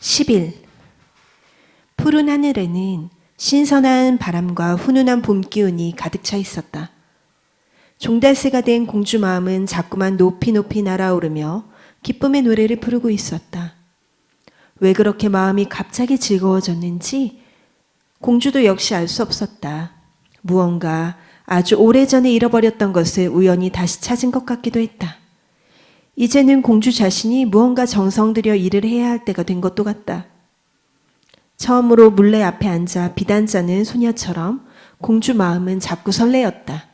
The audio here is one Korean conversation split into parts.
10일. 푸른 하늘에는 신선한 바람과 훈훈한 봄 기운이 가득 차 있었다. 종달새가 된 공주 마음은 자꾸만 높이 높이 날아오르며 기쁨의 노래를 부르고 있었다. 왜 그렇게 마음이 갑자기 즐거워졌는지 공주도 역시 알 수 없었다. 무언가 아주 오래전에 잃어버렸던 것을 우연히 다시 찾은 것 같기도 했다. 이제는 공주 자신이 무언가 정성 들여 일을 해야 할 때가 된 것도 같다. 처음으로 물레 앞에 앉아 비단짜는 소녀처럼 공주 마음은 자꾸 설레었다.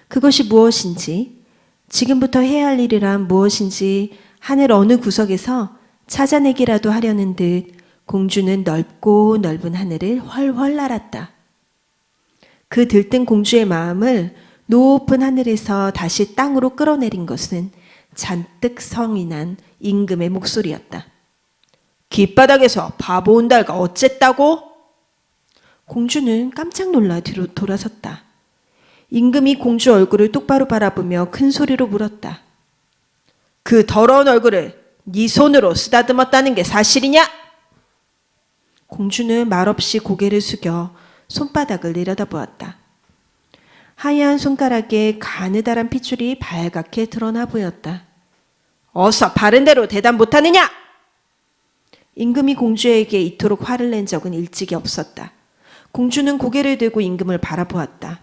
그것이 무엇인지, 지금부터 해야 할 일이란 무엇인지 하늘 어느 구석에서 찾아내기라도 하려는 듯 공주는 넓고 넓은 하늘을 훨훨 날았다. 그 들뜬 공주의 마음을 높은 하늘에서 다시 땅으로 끌어내린 것은 잔뜩 성이 난 임금의 목소리였다. 길바닥에서 바보 온달가 어쨌다고? 공주는 깜짝 놀라 뒤로 돌아섰다. 임금이 공주 얼굴을 똑바로 바라보며 큰 소리로 물었다. 그 더러운 얼굴을 네 손으로 쓰다듬었다는 게 사실이냐? 공주는 말없이 고개를 숙여 손바닥을 내려다보았다. 하얀 손가락에 가느다란 핏줄이 발갛게 드러나 보였다. 어서 바른 대로 대답 못하느냐? 임금이 공주에게 이토록 화를 낸 적은 일찍이 없었다. 공주는 고개를 들고 임금을 바라보았다.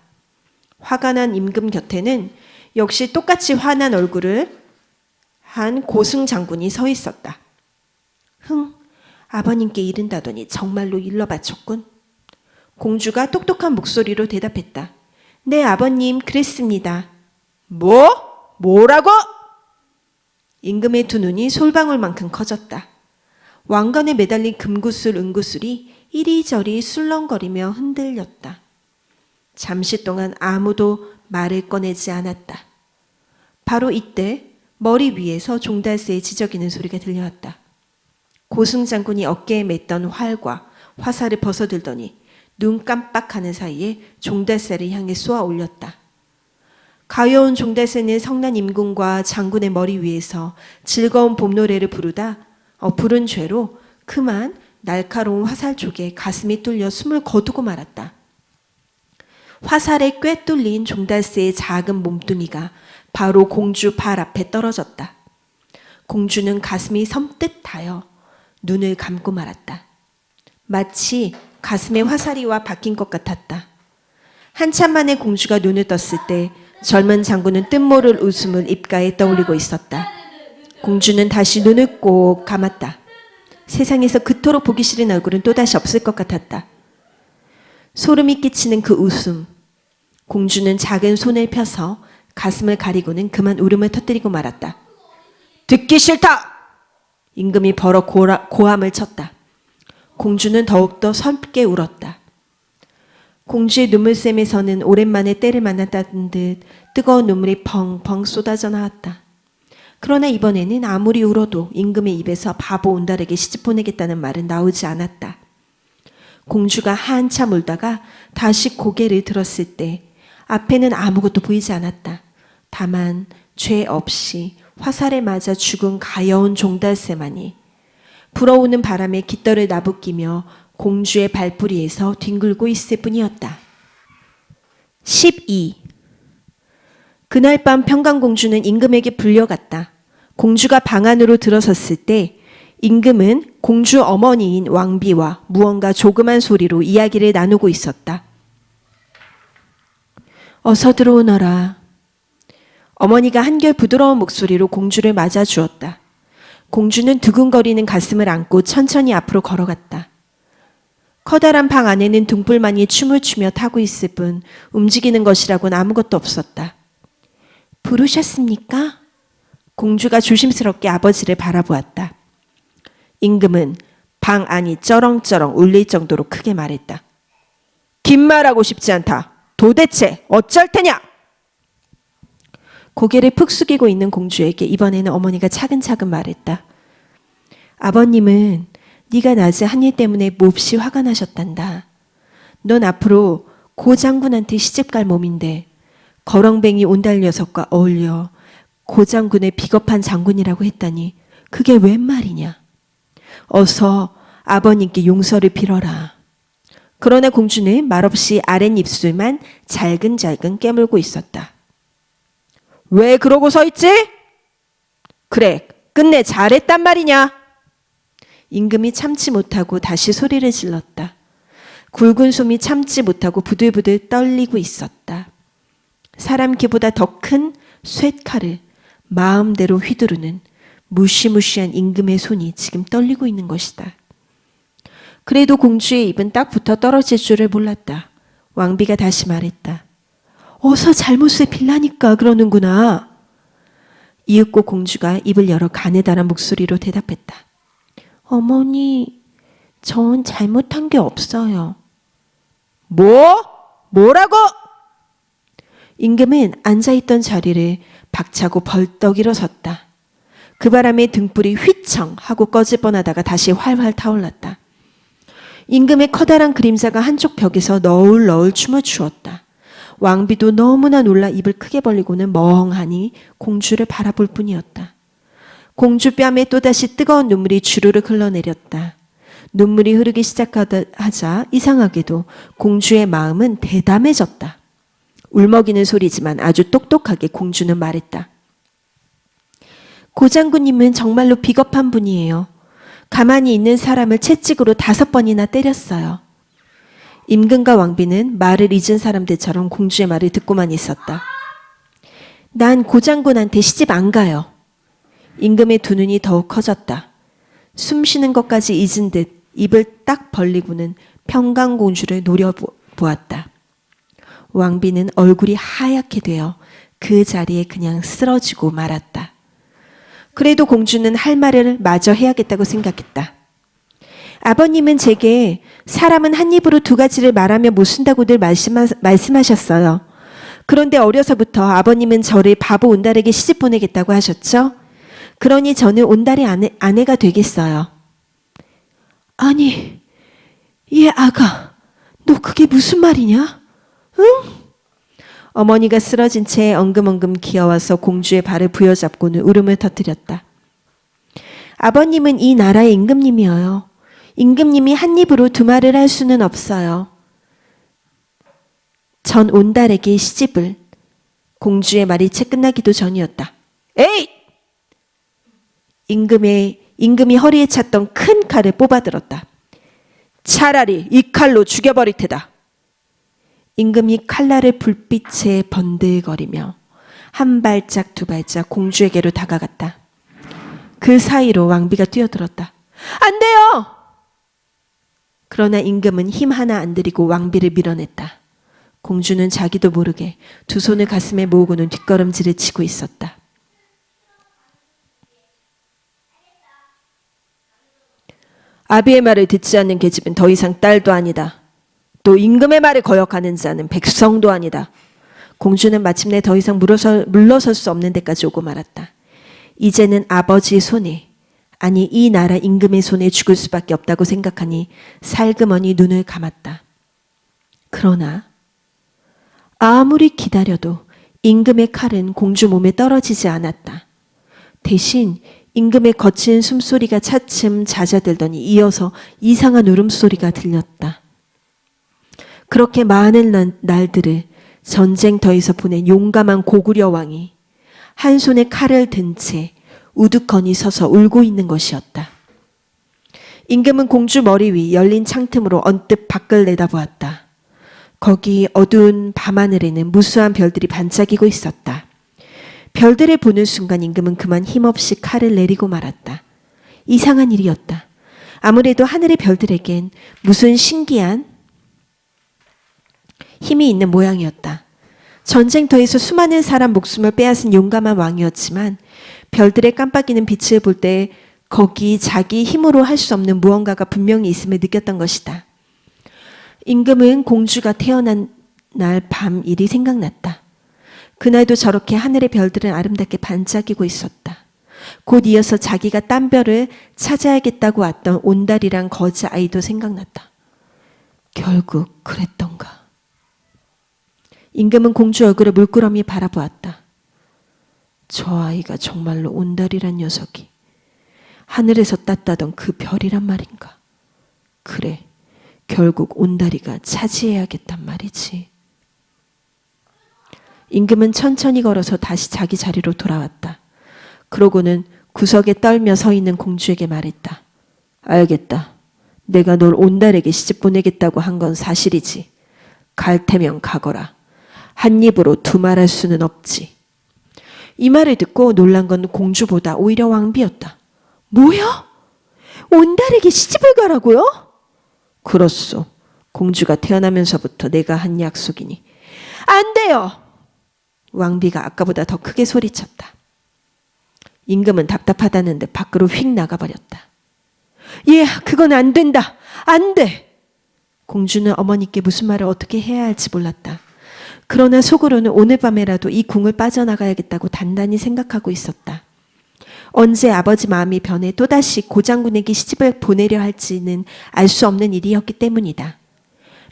화가 난 임금 곁에는 역시 똑같이 화난 얼굴을 한 고승 장군이 서 있었다. 흥, 아버님께 이른다더니 정말로 일러 바쳤군. 공주가 똑똑한 목소리로 대답했다. 네, 아버님, 그랬습니다. 뭐라고? 임금의 두 눈이 솔방울만큼 커졌다. 왕관에 매달린 금구슬, 은구슬이 이리저리 술렁거리며 흔들렸다. 잠시 동안 아무도 말을 꺼내지 않았다. 바로 이때 머리 위에서 종달새의 지저귀는 소리가 들려왔다. 고승 장군이 어깨에 맸던 활과 화살을 벗어들더니 눈 깜빡하는 사이에 종달새를 향해 쏘아 올렸다. 가여운 종달새는 성난 임금과 장군의 머리 위에서 즐거운 봄 노래를 부른 죄로 그만 날카로운 화살 쪽에 가슴이 뚫려 숨을 거두고 말았다. 화살에 꿰뚫린 종달새의 작은 몸뚱이가 바로 공주 발 앞에 떨어졌다. 공주는 가슴이 섬뜩하여 눈을 감고 말았다. 마치 가슴에 화살이 와 박힌 것 같았다. 한참 만에 공주가 눈을 떴을 때 젊은 장군은 뜻모를 웃음을 입가에 떠올리고 있었다. 공주는 다시 눈을 꼭 감았다. 세상에서 그토록 보기 싫은 얼굴은 또다시 없을 것 같았다. 소름이 끼치는 그 웃음. 공주는 작은 손을 펴서 가슴을 가리고는 그만 울음을 터뜨리고 말았다. 듣기 싫다! 임금이 벌어 고함을 쳤다. 공주는 더욱더 설게 울었다. 공주의 눈물샘에서는 오랜만에 때를 만났다는 듯 뜨거운 눈물이 펑펑 쏟아져 나왔다. 그러나 이번에는 아무리 울어도 임금의 입에서 바보 온달에게 시집 보내겠다는 말은 나오지 않았다. 공주가 한참 울다가 다시 고개를 들었을 때 앞에는 아무것도 보이지 않았다. 다만 죄 없이 화살에 맞아 죽은 가여운 종달새만이 불어오는 바람에 깃털을 나부끼며 공주의 발뿌리에서 뒹굴고 있을 뿐이었다. 12. 그날 밤 평강공주는 임금에게 불려갔다. 공주가 방 안으로 들어섰을 때 임금은 공주 어머니인 왕비와 무언가 조그만 소리로 이야기를 나누고 있었다. 어서 들어오너라. 어머니가 한결 부드러운 목소리로 공주를 맞아 주었다. 공주는 두근거리는 가슴을 안고 천천히 앞으로 걸어갔다. 커다란 방 안에는 등불만이 춤을 추며 타고 있을 뿐 움직이는 것이라고는 아무것도 없었다. 부르셨습니까? 공주가 조심스럽게 아버지를 바라보았다. 임금은 방 안이 쩌렁쩌렁 울릴 정도로 크게 말했다. 긴 말하고 싶지 않다. 도대체 어쩔 테냐? 고개를 푹 숙이고 있는 공주에게 이번에는 어머니가 차근차근 말했다. 아버님은 네가 낮에 한 일 때문에 몹시 화가 나셨단다. 넌 앞으로 고 장군한테 시집갈 몸인데 거렁뱅이 온달 녀석과 어울려 고장군의 비겁한 장군이라고 했다니 그게 웬 말이냐. 어서 아버님께 용서를 빌어라. 그러나 공주는 말없이 아랫입술만 잘근잘근 깨물고 있었다. 왜 그러고 서 있지? 그래, 끝내 잘했단 말이냐. 임금이 참지 못하고 다시 소리를 질렀다. 굵은 솜이 참지 못하고 부들부들 떨리고 있었다. 사람 키보다 더 큰 쇳칼을 마음대로 휘두르는 무시무시한 임금의 손이 지금 떨리고 있는 것이다. 그래도 공주의 입은 딱 붙어 떨어질 줄을 몰랐다. 왕비가 다시 말했다. 어서 잘못을 빌라니까 그러는구나. 이윽고 공주가 입을 열어 가느다란 목소리로 대답했다. 어머니, 전 잘못한 게 없어요. 뭐라고? 임금은 앉아있던 자리를 박차고 벌떡 일어섰다. 그 바람에 등불이 휘청 하고 꺼질 뻔하다가 다시 활활 타올랐다. 임금의 커다란 그림자가 한쪽 벽에서 너울너울 춤을 추었다. 왕비도 너무나 놀라 입을 크게 벌리고는 멍하니 공주를 바라볼 뿐이었다. 공주 뺨에 또다시 뜨거운 눈물이 주르륵 흘러내렸다. 눈물이 흐르기 시작하자 이상하게도 공주의 마음은 대담해졌다. 울먹이는 소리지만 아주 똑똑하게 공주는 말했다. 고장군님은 정말로 비겁한 분이에요. 가만히 있는 사람을 채찍으로 5번이나 때렸어요. 임금과 왕비는 말을 잊은 사람들처럼 공주의 말을 듣고만 있었다. 난 고장군한테 시집 안 가요. 임금의 두 눈이 더욱 커졌다. 숨 쉬는 것까지 잊은 듯 입을 딱 벌리고는 평강공주를 노려보았다. 왕비는 얼굴이 하얗게 되어 그 자리에 그냥 쓰러지고 말았다. 그래도 공주는 할 말을 마저 해야겠다고 생각했다. 아버님은 제게 사람은 한 입으로 2가지를 말하며 못 쓴다고 늘 말씀하셨어요. 그런데 어려서부터 아버님은 저를 바보 온달에게 시집 보내겠다고 하셨죠? 그러니 저는 온달의 아내가 되겠어요. 아니, 얘 아가, 너 그게 무슨 말이냐? 응? 어머니가 쓰러진 채 엉금엉금 기어와서 공주의 발을 부여잡고는 울음을 터뜨렸다. 아버님은 이 나라의 임금님이에요. 임금님이 한 입으로 2말을 할 수는 없어요. 전 온달에게 시집을. 공주의 말이 채 끝나기도 전이었다. 에이! 임금이 허리에 찼던 큰 칼을 뽑아들었다. 차라리 이 칼로 죽여버릴 테다. 임금이 칼날을 불빛에 번들거리며 한 발짝 2발짝 공주에게로 다가갔다. 그 사이로 왕비가 뛰어들었다. 안 돼요! 그러나 임금은 힘 하나 안 들이고 왕비를 밀어냈다. 공주는 자기도 모르게 2 손을 가슴에 모으고는 뒷걸음질을 치고 있었다. 아비의 말을 듣지 않는 계집은 더 이상 딸도 아니다. 또 임금의 말에 거역하는 자는 백성도 아니다. 공주는 마침내 더 이상 물러설 수 없는 데까지 오고 말았다. 이제는 아버지의 손에, 아니 이 나라 임금의 손에 죽을 수밖에 없다고 생각하니 살그머니 눈을 감았다. 그러나 아무리 기다려도 임금의 칼은 공주 몸에 떨어지지 않았다. 대신 임금의 거친 숨소리가 차츰 잦아들더니 이어서 이상한 울음소리가 들렸다. 그렇게 많은 날들을 전쟁터에서 보낸 용감한 고구려 왕이 한 손에 칼을 든 채 우두커니 서서 울고 있는 것이었다. 임금은 공주 머리 위 열린 창틈으로 언뜻 밖을 내다보았다. 거기 어두운 밤하늘에는 무수한 별들이 반짝이고 있었다. 별들을 보는 순간 임금은 그만 힘없이 칼을 내리고 말았다. 이상한 일이었다. 아무래도 하늘의 별들에겐 무슨 신기한 힘이 있는 모양이었다. 전쟁터에서 수많은 사람 목숨을 빼앗은 용감한 왕이었지만 별들의 깜빡이는 빛을 볼 때 거기 자기 힘으로 할 수 없는 무언가가 분명히 있음을 느꼈던 것이다. 임금은 공주가 태어난 날 밤 일이 생각났다. 그날도 저렇게 하늘의 별들은 아름답게 반짝이고 있었다. 곧 이어서 자기가 딴 별을 찾아야겠다고 왔던 온달이란 거지 아이도 생각났다. 결국 그랬던가. 임금은 공주 얼굴을 물끄러미 바라보았다. 저 아이가 정말로 온달이란 녀석이 하늘에서 땄다던 그 별이란 말인가. 그래, 결국 온달이가 차지해야겠단 말이지. 임금은 천천히 걸어서 다시 자기 자리로 돌아왔다. 그러고는 구석에 떨며 서 있는 공주에게 말했다. 알겠다. 내가 널 온달에게 시집 보내겠다고 한 건 사실이지. 갈 테면 가거라. 한 입으로 두말할 수는 없지. 이 말을 듣고 놀란 건 공주보다 오히려 왕비였다. 뭐야? 온달에게 시집을 가라고요? 그렇소. 공주가 태어나면서부터 내가 한 약속이니. 안 돼요! 왕비가 아까보다 더 크게 소리쳤다. 임금은 답답하다는 듯 밖으로 휙 나가버렸다. 예, 그건 안 된다. 안 돼! 공주는 어머니께 무슨 말을 어떻게 해야 할지 몰랐다. 그러나 속으로는 오늘 밤에라도 이 궁을 빠져나가야겠다고 단단히 생각하고 있었다. 언제 아버지 마음이 변해 또다시 고장군에게 시집을 보내려 할지는 알 수 없는 일이었기 때문이다.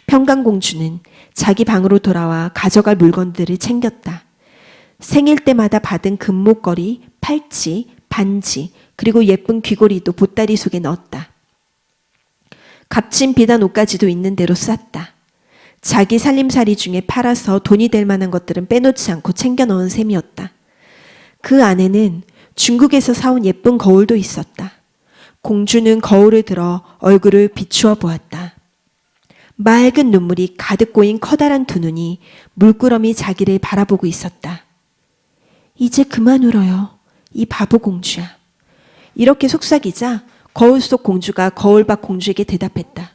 평강공주는 자기 방으로 돌아와 가져갈 물건들을 챙겼다. 생일 때마다 받은 금목걸이, 팔찌, 반지, 그리고 예쁜 귀고리도 보따리 속에 넣었다. 값진 비단 옷까지도 있는 대로 쌌다. 자기 살림살이 중에 팔아서 돈이 될 만한 것들은 빼놓지 않고 챙겨 넣은 셈이었다. 그 안에는 중국에서 사온 예쁜 거울도 있었다. 공주는 거울을 들어 얼굴을 비추어 보았다. 맑은 눈물이 가득 고인 커다란 두 눈이 물끄러미 자기를 바라보고 있었다. 이제 그만 울어요. 이 바보 공주야. 이렇게 속삭이자 거울 속 공주가 거울 밖 공주에게 대답했다.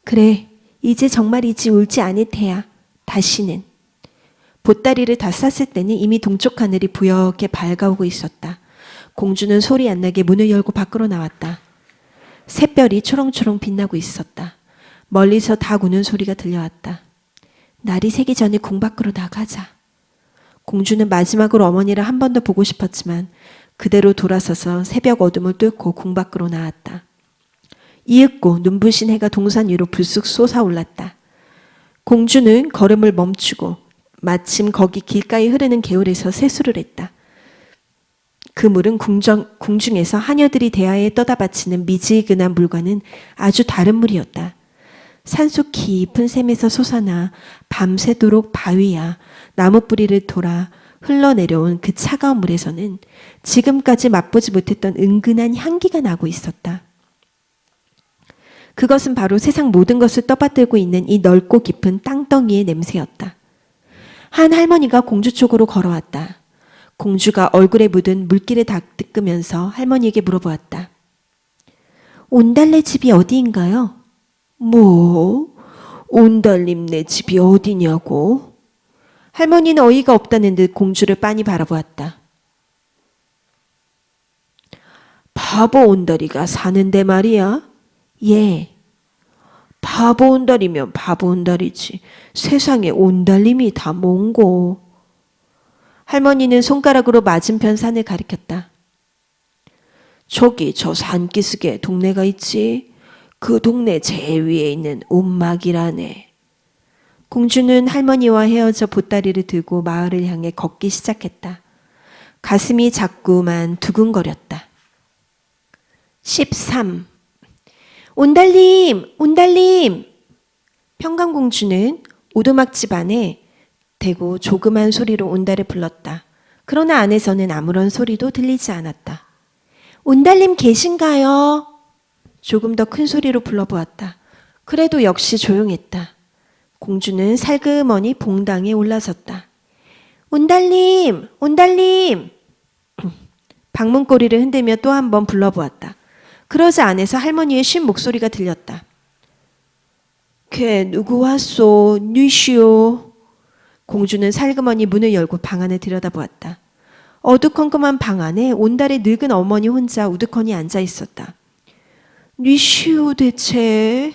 그래, 이제 정말이지 울지 않을 테야. 다시는. 보따리를 다 쌌을 때는 이미 동쪽 하늘이 부옇게 밝아오고 있었다. 공주는 소리 안 나게 문을 열고 밖으로 나왔다. 샛별이 초롱초롱 빛나고 있었다. 멀리서 닭 우는 소리가 들려왔다. 날이 새기 전에 궁 밖으로 나가자. 공주는 마지막으로 어머니를 한 번 더 보고 싶었지만 그대로 돌아서서 새벽 어둠을 뚫고 궁 밖으로 나왔다. 이윽고 눈부신 해가 동산 위로 불쑥 솟아올랐다. 공주는 걸음을 멈추고 마침 거기 길가에 흐르는 개울에서 세수를 했다. 그 물은 궁중에서 하녀들이 대야에 떠다 바치는 미지근한 물과는 아주 다른 물이었다. 산속 깊은 샘에서 솟아나 밤새도록 바위야 나무뿌리를 돌아 흘러내려온 그 차가운 물에서는 지금까지 맛보지 못했던 은근한 향기가 나고 있었다. 그것은 바로 세상 모든 것을 떠받들고 있는 이 넓고 깊은 땅덩이의 냄새였다. 한 할머니가 공주 쪽으로 걸어왔다. 공주가 얼굴에 묻은 물기를 닦으면서 할머니에게 물어보았다. 온달래 집이 어디인가요? 뭐? 온달님네 집이 어디냐고? 할머니는 어이가 없다는 듯 공주를 빤히 바라보았다. 바보 온달이가 사는데 말이야? 예. 바보 온달이면 바보 온달이지. 세상에 온달님이 다 뭔고. 할머니는 손가락으로 맞은편 산을 가리켰다. 저기 저 산기슭에 동네가 있지. 그 동네 제일 위에 있는 온막이라네. 공주는 할머니와 헤어져 보따리를 들고 마을을 향해 걷기 시작했다. 가슴이 자꾸만 두근거렸다. 13. 온달님! 온달님! 평강공주는 오두막집 안에 대고 조그만 소리로 온달을 불렀다. 그러나 안에서는 아무런 소리도 들리지 않았다. 온달님 계신가요? 조금 더 큰 소리로 불러보았다. 그래도 역시 조용했다. 공주는 살그머니 봉당에 올라섰다. 온달님! 온달님! 방문고리를 흔들며 또 한 번 불러보았다. 그러자 안에서 할머니의 쉰 목소리가 들렸다. 걔 누구 왔소? 누시오. 공주는 살그머니 문을 열고 방 안을 들여다보았다. 어두컴컴한 방 안에 온달의 늙은 어머니 혼자 우두커니 앉아 있었다. 누시오 대체?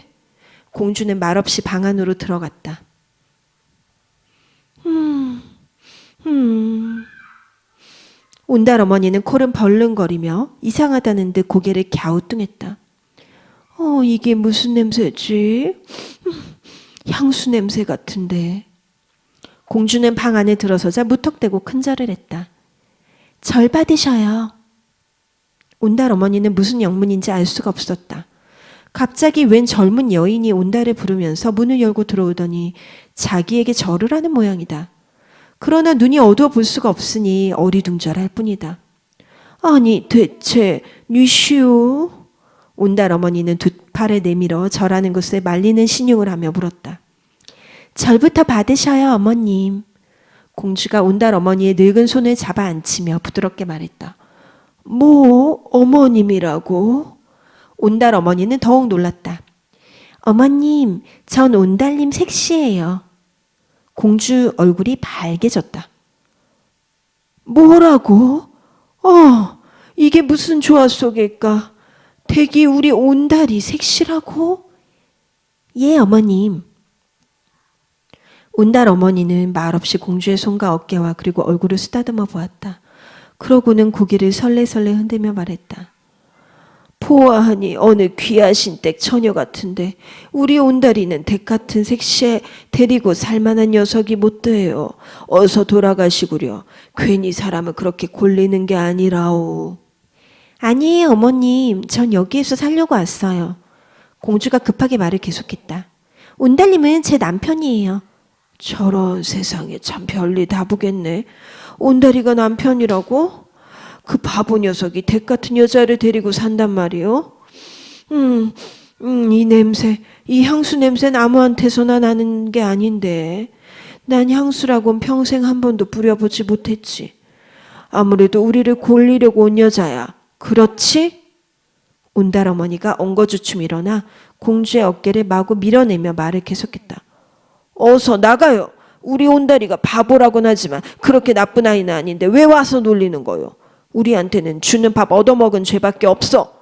공주는 말없이 방 안으로 들어갔다. 온달 어머니는 코를 벌렁거리며 이상하다는 듯 고개를 갸우뚱했다. 이게 무슨 냄새지? 향수 냄새 같은데. 공주는 방 안에 들어서자 무턱대고 큰절을 했다. 절 받으셔요. 온달 어머니는 무슨 영문인지 알 수가 없었다. 갑자기 웬 젊은 여인이 온달을 부르면서 문을 열고 들어오더니 자기에게 절을 하는 모양이다. 그러나 눈이 어두워 볼 수가 없으니 어리둥절할 뿐이다. 아니 대체 누시오? 온달 어머니는 두 팔을 내밀어 절하는 것을 말리는 신용을 하며 물었다. 절부터 받으셔요 어머님. 공주가 온달 어머니의 늙은 손을 잡아 앉히며 부드럽게 말했다. 뭐 어머님이라고? 온달 어머니는 더욱 놀랐다. 어머님, 전 온달님 색시예요. 공주 얼굴이 밝아졌다. 뭐라고? 이게 무슨 조화 속일까? 댁이 우리 온달이 색시라고? 예, 어머님. 온달 어머니는 말없이 공주의 손과 어깨와 그리고 얼굴을 쓰다듬어 보았다. 그러고는 고개를 설레설레 흔들며 말했다. 보아하니 어느 귀하신 댁 처녀 같은데 우리 온달이는 댁 같은 색시에 데리고 살만한 녀석이 못 돼요. 어서 돌아가시구려. 괜히 사람을 그렇게 골리는 게 아니라오. 아니에요 어머님. 전 여기에서 살려고 왔어요. 공주가 급하게 말을 계속했다. 온달님은 제 남편이에요. 저런 세상에 참 별일 다 보겠네. 온달이가 남편이라고? 그 바보 녀석이 댁 같은 여자를 데리고 산단 말이요? 이 냄새, 이 향수 냄새는 아무한테서나 나는 게 아닌데. 난 향수라곤 평생 한 번도 뿌려보지 못했지. 아무래도 우리를 골리려고 온 여자야. 그렇지? 온달 어머니가 엉거주춤 일어나 공주의 어깨를 마구 밀어내며 말을 계속했다. 어서 나가요. 우리 온달이가 바보라곤 하지만 그렇게 나쁜 아이는 아닌데 왜 와서 놀리는 거요? 우리한테는 주는 밥 얻어먹은 죄밖에 없어.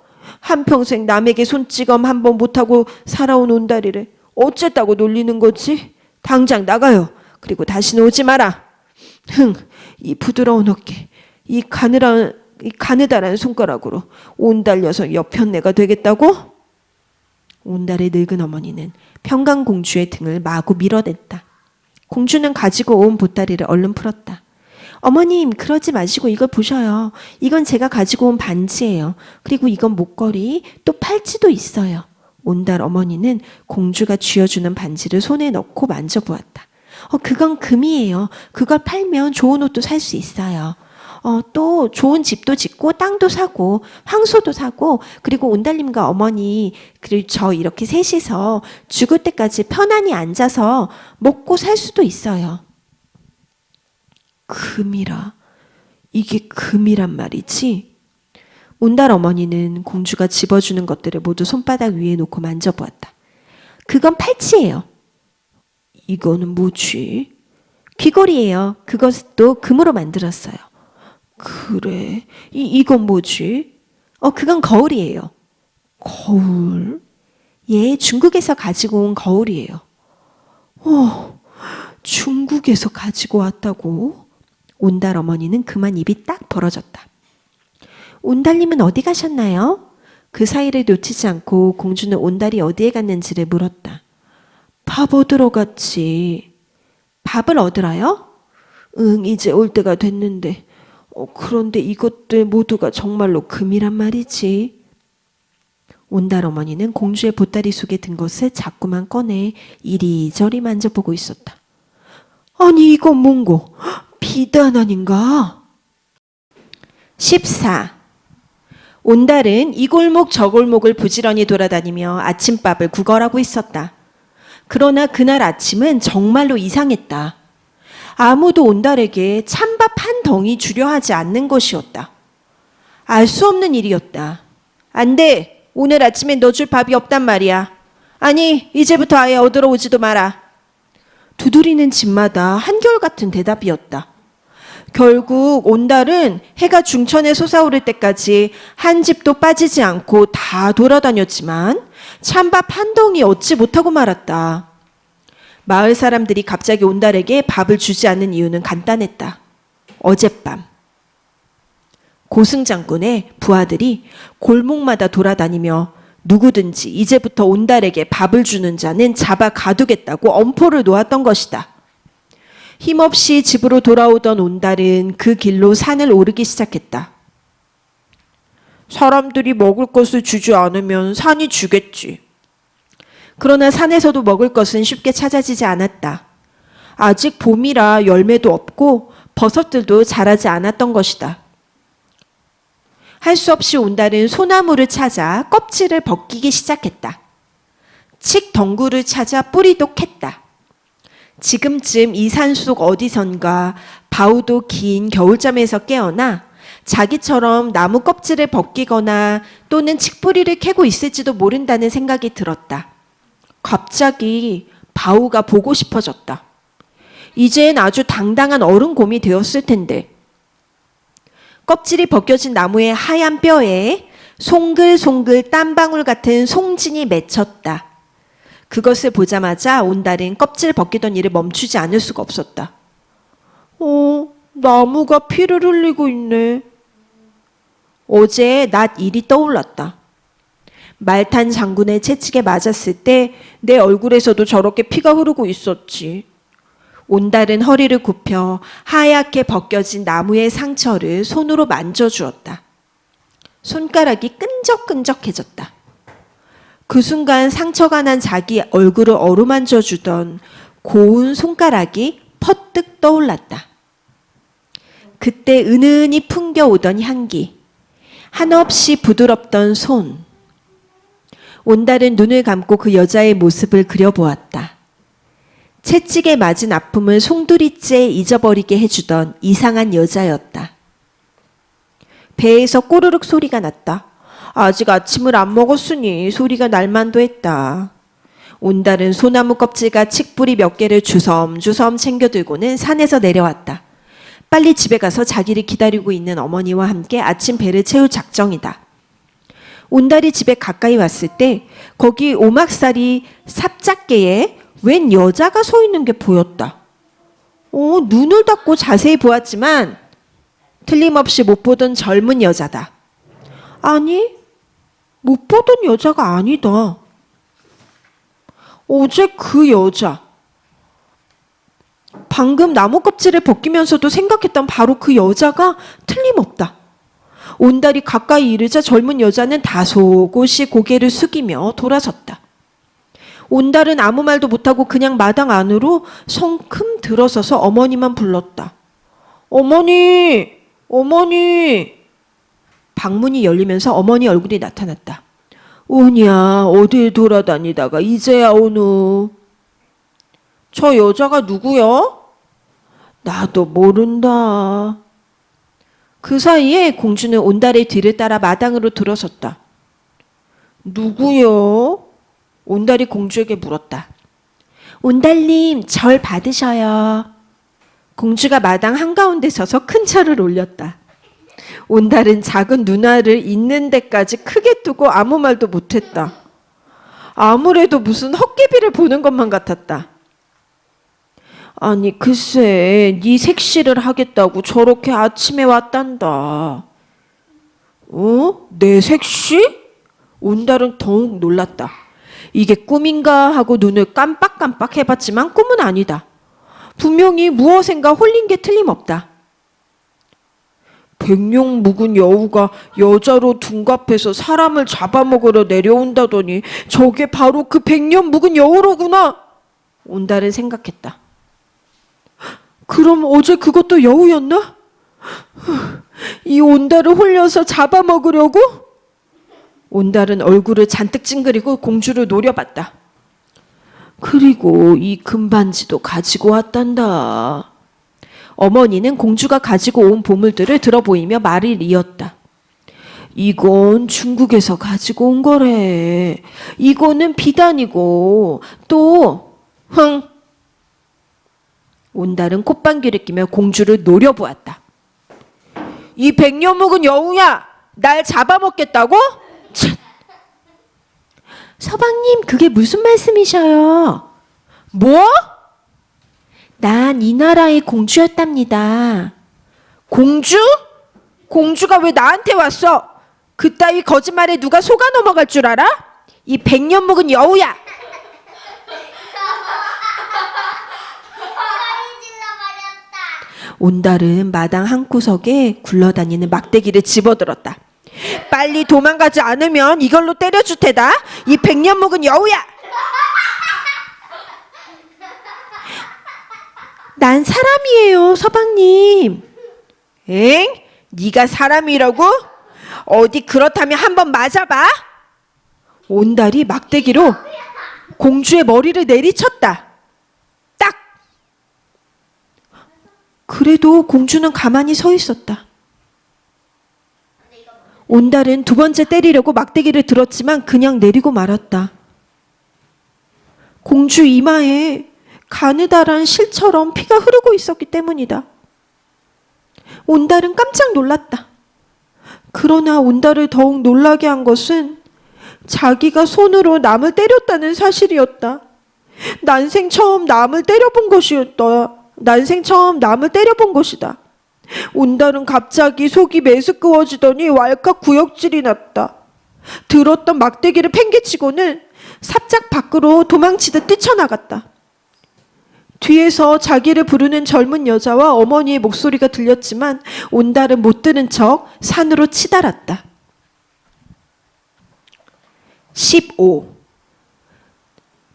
한평생 남에게 손찌검 한 번 못하고 살아온 온달이를 어쨌다고 놀리는 거지? 당장 나가요. 그리고 다시는 오지 마라. 이 부드러운 어깨, 이 가느다란 손가락으로 온달 녀석 옆편내가 되겠다고? 온달의 늙은 어머니는 평강공주의 등을 마구 밀어댔다. 공주는 가지고 온 보따리를 얼른 풀었다. 어머님, 그러지 마시고 이걸 보셔요. 이건 제가 가지고 온 반지예요. 그리고 이건 목걸이, 또 팔찌도 있어요. 온달 어머니는 공주가 쥐어주는 반지를 손에 넣고 만져보았다. 그건 금이에요. 그걸 팔면 좋은 옷도 살 수 있어요. 또 좋은 집도 짓고 땅도 사고 황소도 사고 그리고 온달님과 어머니 그리고 저 이렇게 셋이서 죽을 때까지 편안히 앉아서 먹고 살 수도 있어요. 금이라. 이게 금이란 말이지? 온달 어머니는 공주가 집어주는 것들을 모두 손바닥 위에 놓고 만져보았다. 그건 팔찌예요. 이거는 뭐지? 귀걸이에요. 그것도 금으로 만들었어요. 그래. 이건 뭐지? 그건 거울이에요. 거울? 예, 중국에서 가지고 온 거울이에요. 중국에서 가지고 왔다고? 온달 어머니는 그만 입이 딱 벌어졌다. 온달님은 어디 가셨나요? 그 사이를 놓치지 않고 공주는 온달이 어디에 갔는지를 물었다. 밥 얻으러 갔지. 밥을 얻으러요? 응, 이제 올 때가 됐는데. 그런데 이것들 모두가 정말로 금이란 말이지. 온달 어머니는 공주의 보따리 속에 든 것을 자꾸만 꺼내 이리저리 만져보고 있었다. 아니 이건 뭔고? 비단 아닌가? 14. 온달은 이 골목 저 골목을 부지런히 돌아다니며 아침밥을 구걸하고 있었다. 그러나 그날 아침은 정말로 이상했다. 아무도 온달에게 찬밥 한 덩이 주려 하지 않는 것이었다. 알 수 없는 일이었다. 안 돼. 오늘 아침엔 너 줄 밥이 없단 말이야. 아니, 이제부터 아예 얻으러 오지도 마라. 두드리는 집마다 한결같은 대답이었다. 결국 온달은 해가 중천에 솟아오를 때까지 한 집도 빠지지 않고 다 돌아다녔지만 찬밥 한 덩이 얻지 못하고 말았다. 마을 사람들이 갑자기 온달에게 밥을 주지 않는 이유는 간단했다. 어젯밤 고승장군의 부하들이 골목마다 돌아다니며 누구든지 이제부터 온달에게 밥을 주는 자는 잡아 가두겠다고 엄포를 놓았던 것이다. 힘없이 집으로 돌아오던 온달은 그 길로 산을 오르기 시작했다. 사람들이 먹을 것을 주지 않으면 산이 주겠지. 그러나 산에서도 먹을 것은 쉽게 찾아지지 않았다. 아직 봄이라 열매도 없고 버섯들도 자라지 않았던 것이다. 할 수 없이 온달은 소나무를 찾아 껍질을 벗기기 시작했다. 칡 덩굴을 찾아 뿌리도 캤다. 지금쯤 이 산속 어디선가 바우도 긴 겨울잠에서 깨어나 자기처럼 나무 껍질을 벗기거나 또는 칡뿌리를 캐고 있을지도 모른다는 생각이 들었다. 갑자기 바우가 보고 싶어졌다. 이젠 아주 당당한 어른곰이 되었을 텐데. 껍질이 벗겨진 나무의 하얀 뼈에 송글송글 땀방울 같은 송진이 맺혔다. 그것을 보자마자 온달은 껍질 벗기던 일을 멈추지 않을 수가 없었다. 나무가 피를 흘리고 있네. 어제 낮 일이 떠올랐다. 말탄 장군의 채찍에 맞았을 때 내 얼굴에서도 저렇게 피가 흐르고 있었지. 온달은 허리를 굽혀 하얗게 벗겨진 나무의 상처를 손으로 만져주었다. 손가락이 끈적끈적해졌다. 그 순간 상처가 난 자기 얼굴을 어루만져 주던 고운 손가락이 퍼뜩 떠올랐다. 그때 은은히 풍겨오던 향기, 한없이 부드럽던 손. 온달은 눈을 감고 그 여자의 모습을 그려보았다. 채찍에 맞은 아픔을 송두리째 잊어버리게 해주던 이상한 여자였다. 배에서 꼬르륵 소리가 났다. 아직 아침을 안 먹었으니 소리가 날만도 했다. 온달은 소나무 껍질과 칡뿌리 몇 개를 주섬주섬 챙겨들고는 산에서 내려왔다. 빨리 집에 가서 자기를 기다리고 있는 어머니와 함께 아침 배를 채울 작정이다. 온달이 집에 가까이 왔을 때 거기 오막살이 삽작개에 웬 여자가 서 있는 게 보였다. 눈을 닫고 자세히 보았지만 틀림없이 못 보던 젊은 여자다. 아니, 못 보던 여자가 아니다. 어제 그 여자. 방금 나무 껍질을 벗기면서도 생각했던 바로 그 여자가 틀림없다. 온달이 가까이 이르자 젊은 여자는 다소곳이 고개를 숙이며 돌아섰다. 온달은 아무 말도 못하고 그냥 마당 안으로 성큼 들어서서 어머니만 불렀다. 어머니! 어머니! 방문이 열리면서 어머니 얼굴이 나타났다. 오냐, 어딜 돌아다니다가 이제야 오누. 저 여자가 누구여? 나도 모른다. 그 사이에 공주는 온달의 뒤를 따라 마당으로 들어섰다. 누구요? 온달이 공주에게 물었다. 온달님, 절 받으셔요. 공주가 마당 한가운데 서서 큰 절을 올렸다. 온달은 작은 누나를 있는 데까지 크게 뜨고 아무 말도 못했다. 아무래도 무슨 헛개비를 보는 것만 같았다. 아니 글쎄 네 색시를 하겠다고 저렇게 아침에 왔단다. 내 색시? 온달은 더욱 놀랐다. 이게 꿈인가 하고 눈을 깜빡깜빡 해봤지만 꿈은 아니다. 분명히 무엇인가 홀린 게 틀림없다. 백룡 묵은 여우가 여자로 둔갑해서 사람을 잡아먹으러 내려온다더니 저게 바로 그 백년 묵은 여우로구나. 온달은 생각했다. 그럼 어제 그것도 여우였나? 이 온달을 홀려서 잡아먹으려고? 온달은 얼굴을 잔뜩 찡그리고 공주를 노려봤다. 그리고 이 금반지도 가지고 왔단다. 어머니는 공주가 가지고 온 보물들을 들어보이며 말을 이었다. 이건 중국에서 가지고 온 거래. 이거는 비단이고 또 온달은 콧방귀를 끼며 공주를 노려보았다. 이 백년 묵은 여우야, 날 잡아먹겠다고? 참. 서방님, 그게 무슨 말씀이셔요? 뭐? 난 이 나라의 공주였답니다. 공주? 공주가 왜 나한테 왔어? 그따위 거짓말에 누가 속아 넘어갈 줄 알아? 이 백년 묵은 여우야. 온달은 마당 한구석에 굴러다니는 막대기를 집어들었다. 빨리 도망가지 않으면 이걸로 때려줄 테다. 이 백년 묵은 여우야. 난 사람이에요, 서방님. 엥? 네가 사람이라고? 어디 그렇다면 한번 맞아봐. 온달이 막대기로 공주의 머리를 내리쳤다. 딱! 그래도 공주는 가만히 서 있었다. 온달은 두 번째 때리려고 막대기를 들었지만 그냥 내리고 말았다. 공주 이마에 가느다란 실처럼 피가 흐르고 있었기 때문이다. 온달은 깜짝 놀랐다. 그러나 온달을 더욱 놀라게 한 것은 자기가 손으로 남을 때렸다는 사실이었다. 난생 처음 남을 때려본 것이다. 온달은 갑자기 속이 메스꺼워지더니 왈칵 구역질이 났다. 들었던 막대기를 팽개치고는 삽작 밖으로 도망치듯 뛰쳐나갔다. 뒤에서 자기를 부르는 젊은 여자와 어머니의 목소리가 들렸지만 온달은 못 들은 척 산으로 치달았다. 15.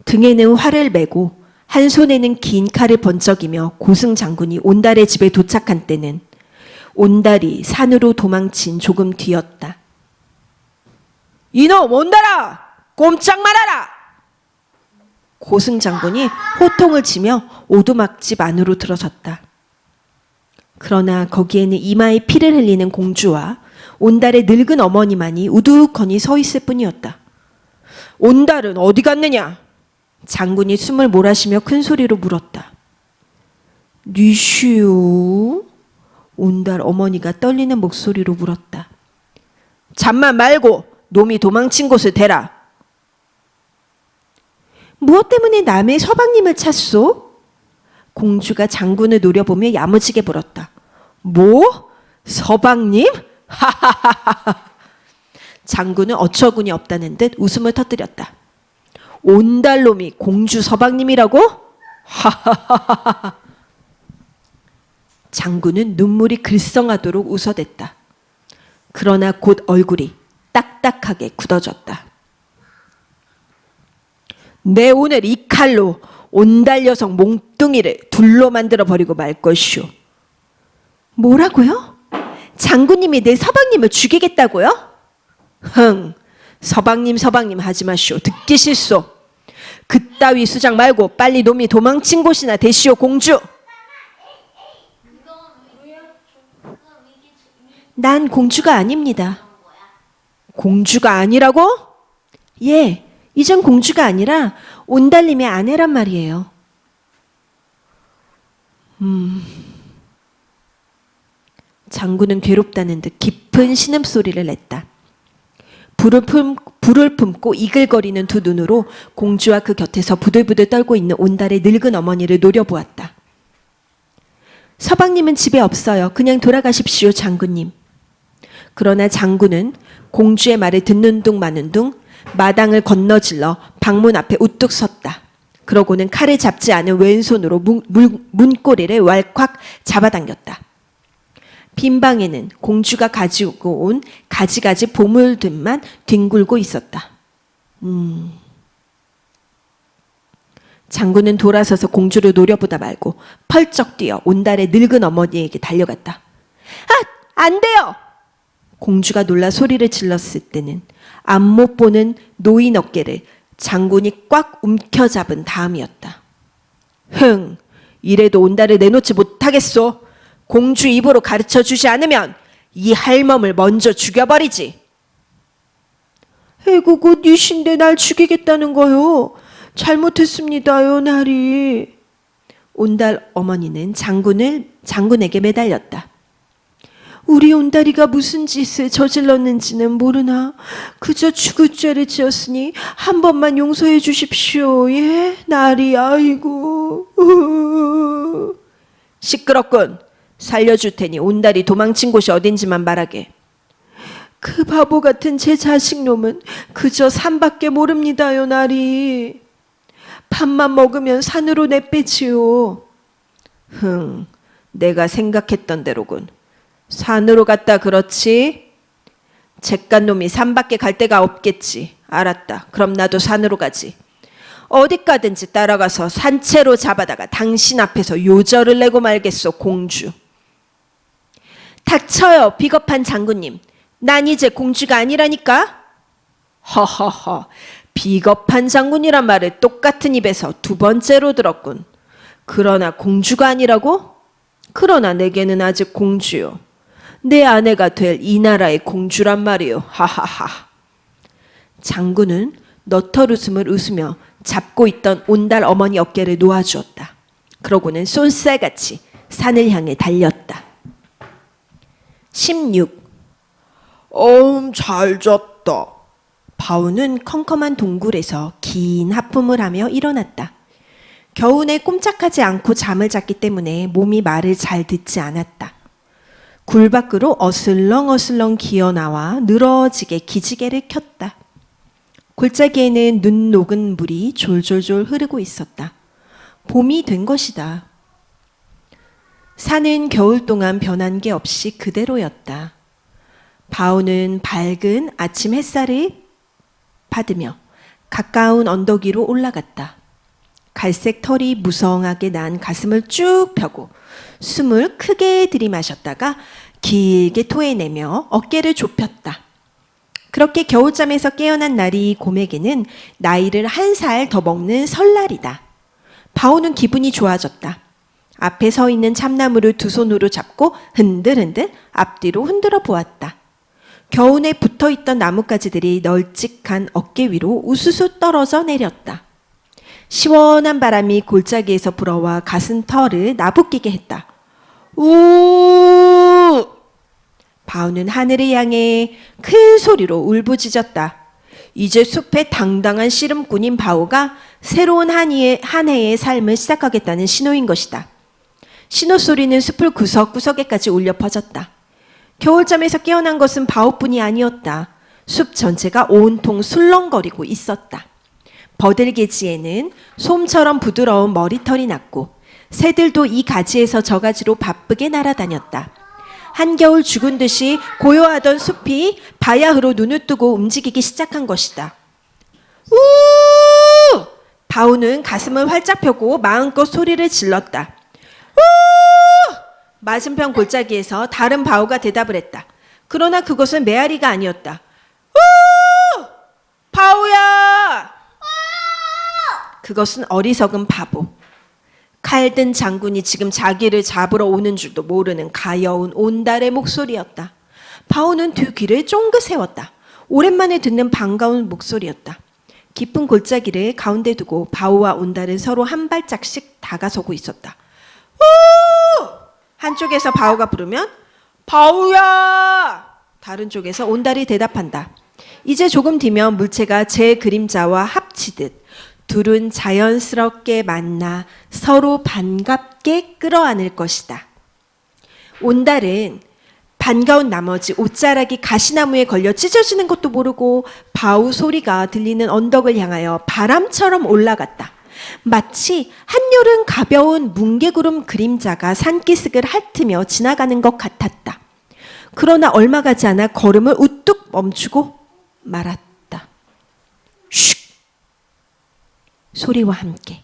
등에는 활을 메고 한 손에는 긴 칼을 번쩍이며 고승 장군이 온달의 집에 도착한 때는 온달이 산으로 도망친 조금 뒤였다. 이놈 온달아! 꼼짝 말아라! 고승 장군이 호통을 치며 오두막집 안으로 들어섰다. 그러나 거기에는 이마에 피를 흘리는 공주와 온달의 늙은 어머니만이 우두커니 서 있을 뿐이었다. 온달은 어디 갔느냐? 장군이 숨을 몰아쉬며 큰 소리로 물었다. 니슈? 온달 어머니가 떨리는 목소리로 물었다. 잠만 말고 놈이 도망친 곳을 대라. 무엇 때문에 남의 서방님을 찾소? 공주가 장군을 노려보며 야무지게 물었다. 뭐? 서방님? 하하하하. 장군은 어처구니 없다는 듯 웃음을 터뜨렸다. 온달놈이 공주 서방님이라고? 하하하하. 장군은 눈물이 글썽하도록 웃어댔다. 그러나 곧 얼굴이 딱딱하게 굳어졌다. 내 오늘 이 칼로 온달 녀석 몽뚱이를 둘로 만들어 버리고 말 것이오. 뭐라고요? 장군님이 내 서방님을 죽이겠다고요? 흥, 서방님 하지 마시오. 듣기 싫소. 그따위 수작 말고 빨리 놈이 도망친 곳이나 대시오 공주. 난 공주가 아닙니다. 공주가 아니라고? 예, 이젠 공주가 아니라 온달님의 아내란 말이에요. 장군은 괴롭다는 듯 깊은 신음소리를 냈다. 불을 품고 이글거리는 두 눈으로 공주와 그 곁에서 부들부들 떨고 있는 온달의 늙은 어머니를 노려보았다. 서방님은 집에 없어요. 그냥 돌아가십시오, 장군님. 그러나 장군은 공주의 말을 듣는 둥 마는 둥 마당을 건너질러 방문 앞에 우뚝 섰다. 그러고는 칼을 잡지 않은 왼손으로 문고리를 왈칵 잡아당겼다. 빈 방에는 공주가 가지고 온 가지가지 보물들만 뒹굴고 있었다. 장군은 돌아서서 공주를 노려보다 말고 펄쩍 뛰어 온달의 늙은 어머니에게 달려갔다. 아! 안 돼요! 공주가 놀라 소리를 질렀을 때는 앞 못 보는 노인 어깨를 장군이 꽉 움켜잡은 다음이었다. 흥! 이래도 온달을 내놓지 못하겠소. 공주 입으로 가르쳐주지 않으면 이 할멈을 먼저 죽여버리지. 애구고 니신데 날 죽이겠다는 거요. 잘못했습니다요, 나리. 온달 어머니는 장군에게 매달렸다. 우리 온달이가 무슨 짓을 저질렀는지는 모르나 그저 죽을 죄를 지었으니 한 번만 용서해 주십시오. 예, 나리. 아이고. 시끄럽군. 살려줄 테니 온달이 도망친 곳이 어딘지만 말하게. 그 바보 같은 제 자식놈은 그저 산밖에 모릅니다요, 나리. 밥만 먹으면 산으로 내빼지요. 흥, 내가 생각했던 대로군. 산으로 갔다 그렇지? 잭간 놈이 산밖에 갈 데가 없겠지. 알았다. 그럼 나도 산으로 가지. 어디 가든지 따라가서 산채로 잡아다가 당신 앞에서 요절을 내고 말겠소, 공주. 닥쳐요, 비겁한 장군님. 난 이제 공주가 아니라니까. 허허허, 비겁한 장군이란 말을 똑같은 입에서 두 번째로 들었군. 그러나 공주가 아니라고? 그러나 내게는 아직 공주요. 내 아내가 될 이 나라의 공주란 말이요. 하하하. 장군은 너털웃음을 웃으며 잡고 있던 온달 어머니 어깨를 놓아주었다. 그러고는 쏜살같이 산을 향해 달렸다. 16. 잘 잤다. 바오는 컴컴한 동굴에서 긴 하품을 하며 일어났다. 겨우내 꼼짝하지 않고 잠을 잤기 때문에 몸이 말을 잘 듣지 않았다. 굴 밖으로 어슬렁어슬렁 기어나와 늘어지게 기지개를 켰다. 골짜기에는 눈 녹은 물이 졸졸졸 흐르고 있었다. 봄이 된 것이다. 산은 겨울 동안 변한 게 없이 그대로였다. 바오는 밝은 아침 햇살을 받으며 가까운 언덕 위로 올라갔다. 갈색 털이 무성하게 난 가슴을 쭉 펴고 숨을 크게 들이마셨다가 길게 토해내며 어깨를 좁혔다. 그렇게 겨울잠에서 깨어난 날이 곰에게는 나이를 1살 더 먹는 설날이다. 바오는 기분이 좋아졌다. 앞에 서 있는 참나무를 두 손으로 잡고 흔들흔들 앞뒤로 흔들어 보았다. 겨우내 붙어있던 나뭇가지들이 널찍한 어깨 위로 우수수 떨어져 내렸다. 시원한 바람이 골짜기에서 불어와 가슴 털을 나부끼게 했다. 우! 바오는 하늘을 향해 큰 소리로 울부짖었다. 이제 숲의 당당한 씨름꾼인 바오가 새로운 한 해의 삶을 시작하겠다는 신호인 것이다. 신호 소리는 숲을 구석구석에까지 울려 퍼졌다. 겨울잠에서 깨어난 것은 바오뿐이 아니었다. 숲 전체가 온통 술렁거리고 있었다. 버들개지에는 솜처럼 부드러운 머리털이 났고 새들도 이 가지에서 저 가지로 바쁘게 날아다녔다. 한겨울 죽은 듯이 고요하던 숲이 바야흐로 눈을 뜨고 움직이기 시작한 것이다. 우! 바오는 가슴을 활짝 펴고 마음껏 소리를 질렀다. 우! 맞은편 골짜기에서 다른 바오가 대답을 했다. 그러나 그것은 메아리가 아니었다. 우! 바오야! 그것은 어리석은 바보. 칼든 장군이 지금 자기를 잡으러 오는 줄도 모르는 가여운 온달의 목소리였다. 바오는 두 귀를 쫑긋 세웠다. 오랜만에 듣는 반가운 목소리였다. 깊은 골짜기를 가운데 두고 바오와 온달은 서로 한 발짝씩 다가서고 있었다. 우! 한쪽에서 바오가 부르면 바오야! 다른 쪽에서 온달이 대답한다. 이제 조금 뒤면 물체가 제 그림자와 합치듯 둘은 자연스럽게 만나 서로 반갑게 끌어안을 것이다. 온달은 반가운 나머지 옷자락이 가시나무에 걸려 찢어지는 것도 모르고 바우 소리가 들리는 언덕을 향하여 바람처럼 올라갔다. 마치 한여름 가벼운 뭉게구름 그림자가 산기슭을 핥으며 지나가는 것 같았다. 그러나 얼마 가지 않아 걸음을 우뚝 멈추고 말았다. 슉! 소리와 함께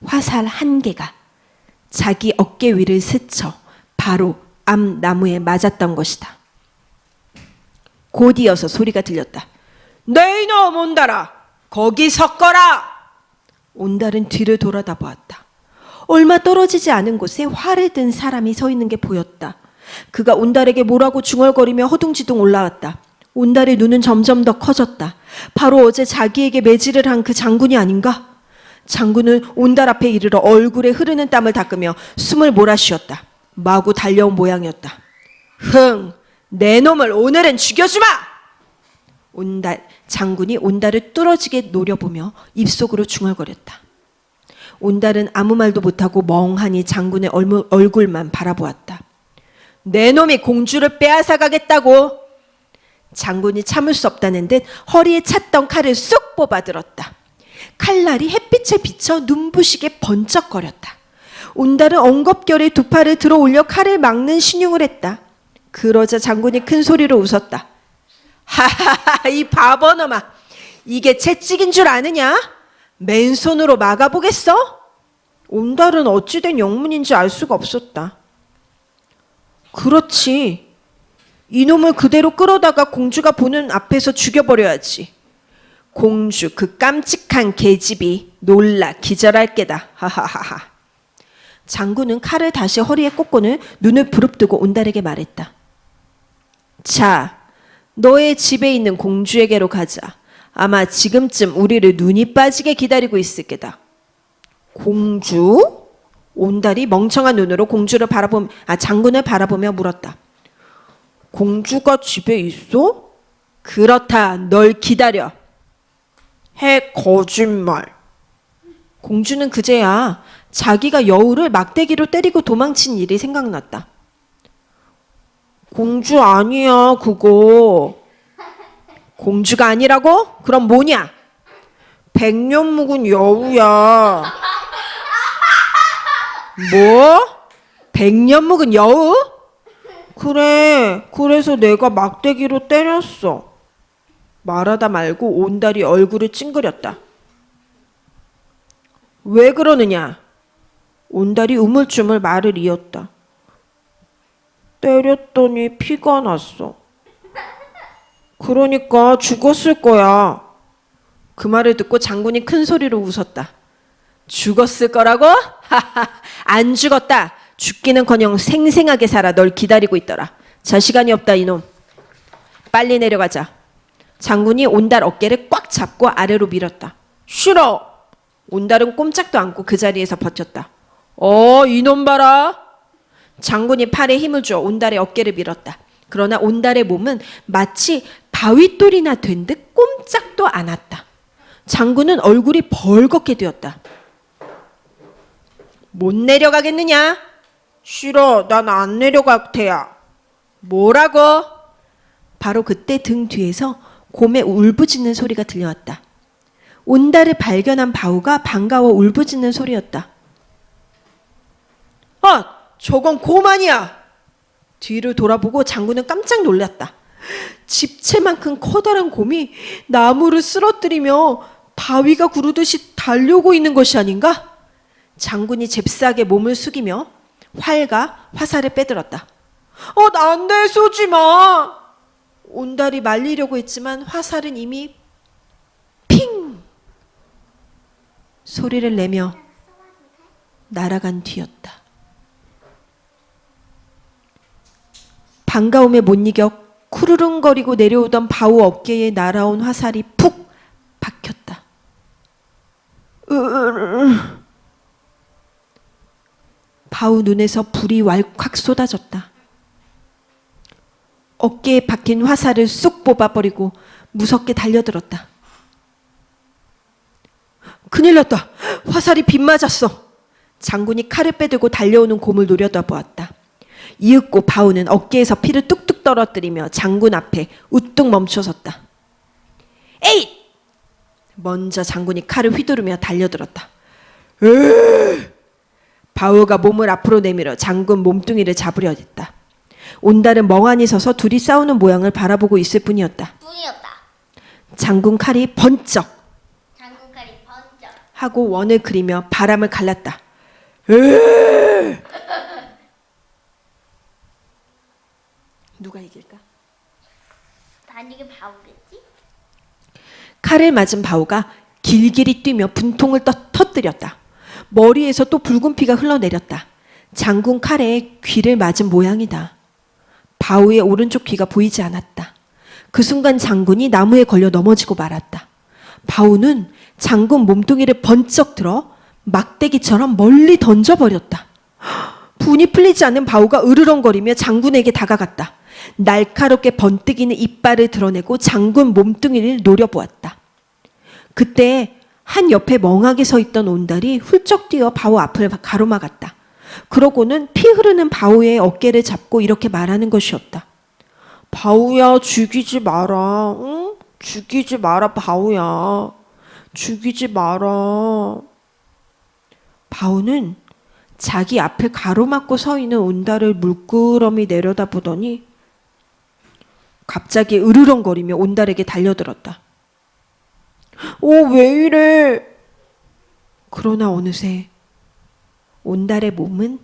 화살 한 개가 자기 어깨 위를 스쳐 바로 앞 나무에 맞았던 것이다. 곧이어서 소리가 들렸다. 네 이놈 온달아, 거기 섰거라. 온달은 뒤를 돌아다 보았다. 얼마 떨어지지 않은 곳에 활을 든 사람이 서 있는 게 보였다. 그가 온달에게 뭐라고 중얼거리며 허둥지둥 올라왔다. 온달의 눈은 점점 더 커졌다. 바로 어제 자기에게 매질을 한 그 장군이 아닌가? 장군은 온달 앞에 이르러 얼굴에 흐르는 땀을 닦으며 숨을 몰아쉬었다. 마구 달려온 모양이었다. 흥! 내 놈을 오늘은 죽여주마! 장군이 온달을 뚫어지게 노려보며 입속으로 중얼거렸다. 온달은 아무 말도 못하고 멍하니 장군의 얼굴만 바라보았다. 내 놈이 공주를 빼앗아 가겠다고! 장군이 참을 수 없다는 듯 허리에 찼던 칼을 쑥 뽑아들었다. 칼날이 햇빛에 비쳐 눈부시게 번쩍거렸다. 온달은 엉겁결에 두 팔을 들어 올려 칼을 막는 신용을 했다. 그러자 장군이 큰 소리로 웃었다. 하하하, 이 바보놈아. 이게 채찍인 줄 아느냐? 맨손으로 막아보겠어? 온달은 어찌된 영문인지 알 수가 없었다. 그렇지. 이놈을 그대로 끌어다가 공주가 보는 앞에서 죽여버려야지. 공주 그 깜찍한 계집이 놀라 기절할 게다. 하하하하. 장군은 칼을 다시 허리에 꽂고는 눈을 부릅뜨고 온달에게 말했다. 자, 너의 집에 있는 공주에게로 가자. 아마 지금쯤 우리를 눈이 빠지게 기다리고 있을 게다. 공주? 온달이 멍청한 눈으로 장군을 바라보며 물었다. 공주가 집에 있어? 그렇다. 널 기다려. 거짓말. 공주는 그제야 자기가 여우를 막대기로 때리고 도망친 일이 생각났다. 공주 아니야, 그거. 공주가 아니라고? 그럼 뭐냐? 100년 묵은 여우야. 뭐? 100년 묵은 여우? 그래, 그래서 내가 막대기로 때렸어. 말하다 말고 온달이 얼굴을 찡그렸다. 왜 그러느냐? 온달이 우물쭈물 말을 이었다. 때렸더니 피가 났어. 그러니까 죽었을 거야. 그 말을 듣고 장군이 큰 소리로 웃었다. 죽었을 거라고? 하하, 안 죽었다. 죽기는커녕 생생하게 살아 널 기다리고 있더라. 자, 시간이 없다 이놈. 빨리 내려가자. 장군이 온달 어깨를 꽉 잡고 아래로 밀었다. 싫어. 온달은 꼼짝도 않고 그 자리에서 버텼다. 이놈 봐라. 장군이 팔에 힘을 주어 온달의 어깨를 밀었다. 그러나 온달의 몸은 마치 바윗돌이나 된 듯 꼼짝도 않았다. 장군은 얼굴이 벌겋게 되었다. 못 내려가겠느냐? 싫어. 난 안 내려갈 테야. 뭐라고? 바로 그때 등 뒤에서 곰의 울부짖는 소리가 들려왔다. 온달을 발견한 바우가 반가워 울부짖는 소리였다. 저건 곰 아니야. 뒤를 돌아보고 장군은 깜짝 놀랐다. 집채만큼 커다란 곰이 나무를 쓰러뜨리며 바위가 구르듯이 달려오고 있는 것이 아닌가? 장군이 잽싸게 몸을 숙이며 활과 화살을 빼들었다. 안 돼, 쏘지 마. 온달이 말리려고 했지만 화살은 이미 핑 소리를 내며 날아간 뒤였다. 반가움에 못 이겨 쿠르릉거리고 내려오던 바우 어깨에 날아온 화살이 푹 박혔다. 바우 눈에서 불이 왈칵 쏟아졌다. 어깨에 박힌 화살을 쑥 뽑아버리고 무섭게 달려들었다. 큰일 났다. 화살이 빗맞았어. 장군이 칼을 빼들고 달려오는 곰을 노려다보았다. 이윽고 바우는 어깨에서 피를 뚝뚝 떨어뜨리며 장군 앞에 우뚝 멈춰섰다. 에잇! 먼저 장군이 칼을 휘두르며 달려들었다. 바우가 몸을 앞으로 내밀어 장군 몸뚱이를 잡으려 했다. 온달은 멍하니 서서 둘이 싸우는 모양을 바라보고 있을 뿐이었다. 장군 칼이 번쩍 하고 원을 그리며 바람을 갈랐다. 누가 이길까? 단이게 바보겠지? 칼을 맞은 바우가 길길이 뛰며 분통을 터뜨렸다. 머리에서 또 붉은 피가 흘러내렸다. 장군 칼에 귀를 맞은 모양이다. 바우의 오른쪽 귀가 보이지 않았다. 그 순간 장군이 나무에 걸려 넘어지고 말았다. 바우는 장군 몸뚱이를 번쩍 들어 막대기처럼 멀리 던져버렸다. 분이 풀리지 않는 바우가 으르렁거리며 장군에게 다가갔다. 날카롭게 번뜩이는 이빨을 드러내고 장군 몸뚱이를 노려보았다. 그때 한 옆에 멍하게 서 있던 온달이 훌쩍 뛰어 바우 앞을 가로막았다. 그러고는 피 흐르는 바우의 어깨를 잡고 이렇게 말하는 것이었다. 바우야, 죽이지 마라. 응? 죽이지 마라, 바우야. 죽이지 마라. 바우는 자기 앞을 가로막고 서 있는 온달을 물끄러미 내려다보더니 갑자기 으르렁거리며 온달에게 달려들었다. 왜 이래? 그러나 어느새 온달의 몸은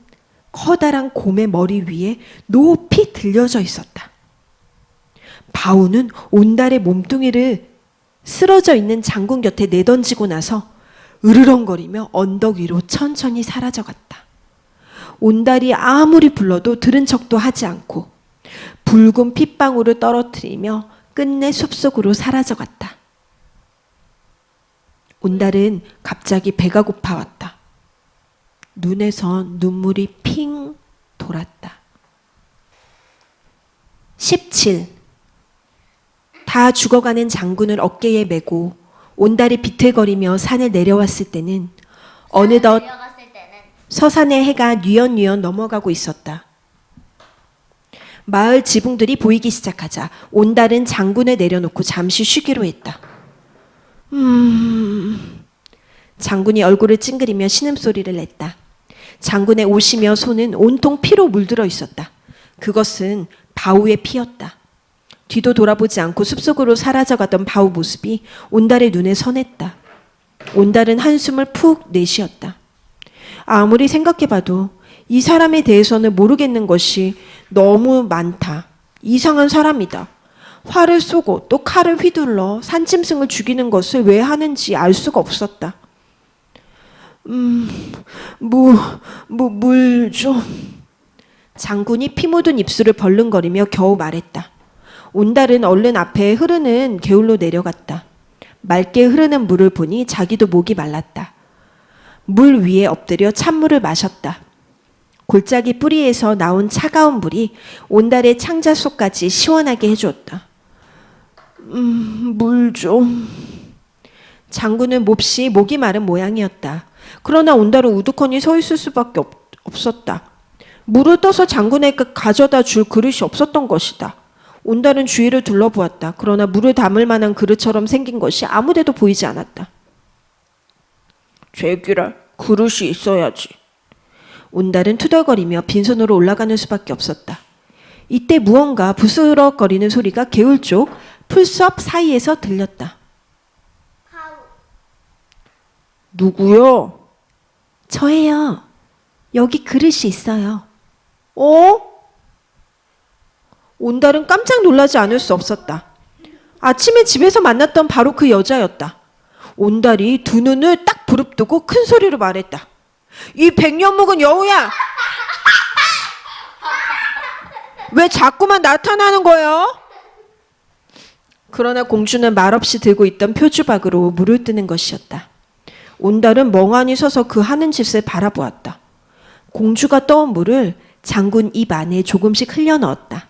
커다란 곰의 머리 위에 높이 들려져 있었다. 바우는 온달의 몸뚱이를 쓰러져 있는 장군 곁에 내던지고 나서 으르렁거리며 언덕 위로 천천히 사라져갔다. 온달이 아무리 불러도 들은 척도 하지 않고 붉은 핏방울을 떨어뜨리며 끝내 숲속으로 사라져갔다. 온달은 갑자기 배가 고파왔다. 눈에선 눈물이 핑 돌았다. 17. 다 죽어가는 장군을 어깨에 메고 온달이 비틀거리며 산을 내려왔을 때는 어느덧 내려갔을 때는 서산의 해가 뉘엿뉘엿 넘어가고 있었다. 마을 지붕들이 보이기 시작하자 온달은 장군을 내려놓고 잠시 쉬기로 했다. 장군이 얼굴을 찡그리며 신음소리를 냈다. 장군의 옷이며 손은 온통 피로 물들어 있었다. 그것은 바우의 피였다. 뒤도 돌아보지 않고 숲속으로 사라져가던 바우 모습이 온달의 눈에 선했다. 온달은 한숨을 푹 내쉬었다. 아무리 생각해봐도 이 사람에 대해서는 모르겠는 것이 너무 많다. 이상한 사람이다. 활을 쏘고 또 칼을 휘둘러 산짐승을 죽이는 것을 왜 하는지 알 수가 없었다. 물 좀. 장군이 피 묻은 입술을 벌렁거리며 겨우 말했다. 온달은 얼른 앞에 흐르는 개울로 내려갔다. 맑게 흐르는 물을 보니 자기도 목이 말랐다. 물 위에 엎드려 찬물을 마셨다. 골짜기 뿌리에서 나온 차가운 물이 온달의 창자 속까지 시원하게 해주었다. 물 좀. 장군은 몹시 목이 마른 모양이었다. 그러나 온달은 우두커니 서 있을 수밖에 없었다. 물을 떠서 장군에게 가져다 줄 그릇이 없었던 것이다. 온달은 주위를 둘러보았다. 그러나 물을 담을 만한 그릇처럼 생긴 것이 아무데도 보이지 않았다. 제기랄, 그릇이 있어야지. 온달은 투덜거리며 빈손으로 올라가는 수밖에 없었다. 이때 무언가 부스럭거리는 소리가 개울 쪽 풀숲 사이에서 들렸다. 바우. 누구요? 저예요. 여기 그릇이 있어요. 온달은 깜짝 놀라지 않을 수 없었다. 아침에 집에서 만났던 바로 그 여자였다. 온달이 두 눈을 딱 부릅뜨고 큰 소리로 말했다. 이 백년 묵은 여우야! 왜 자꾸만 나타나는 거예요? 그러나 공주는 말없이 들고 있던 표주박으로 물을 뜨는 것이었다. 온달은 멍하니 서서 그 하는 짓을 바라보았다. 공주가 떠온 물을 장군 입 안에 조금씩 흘려 넣었다.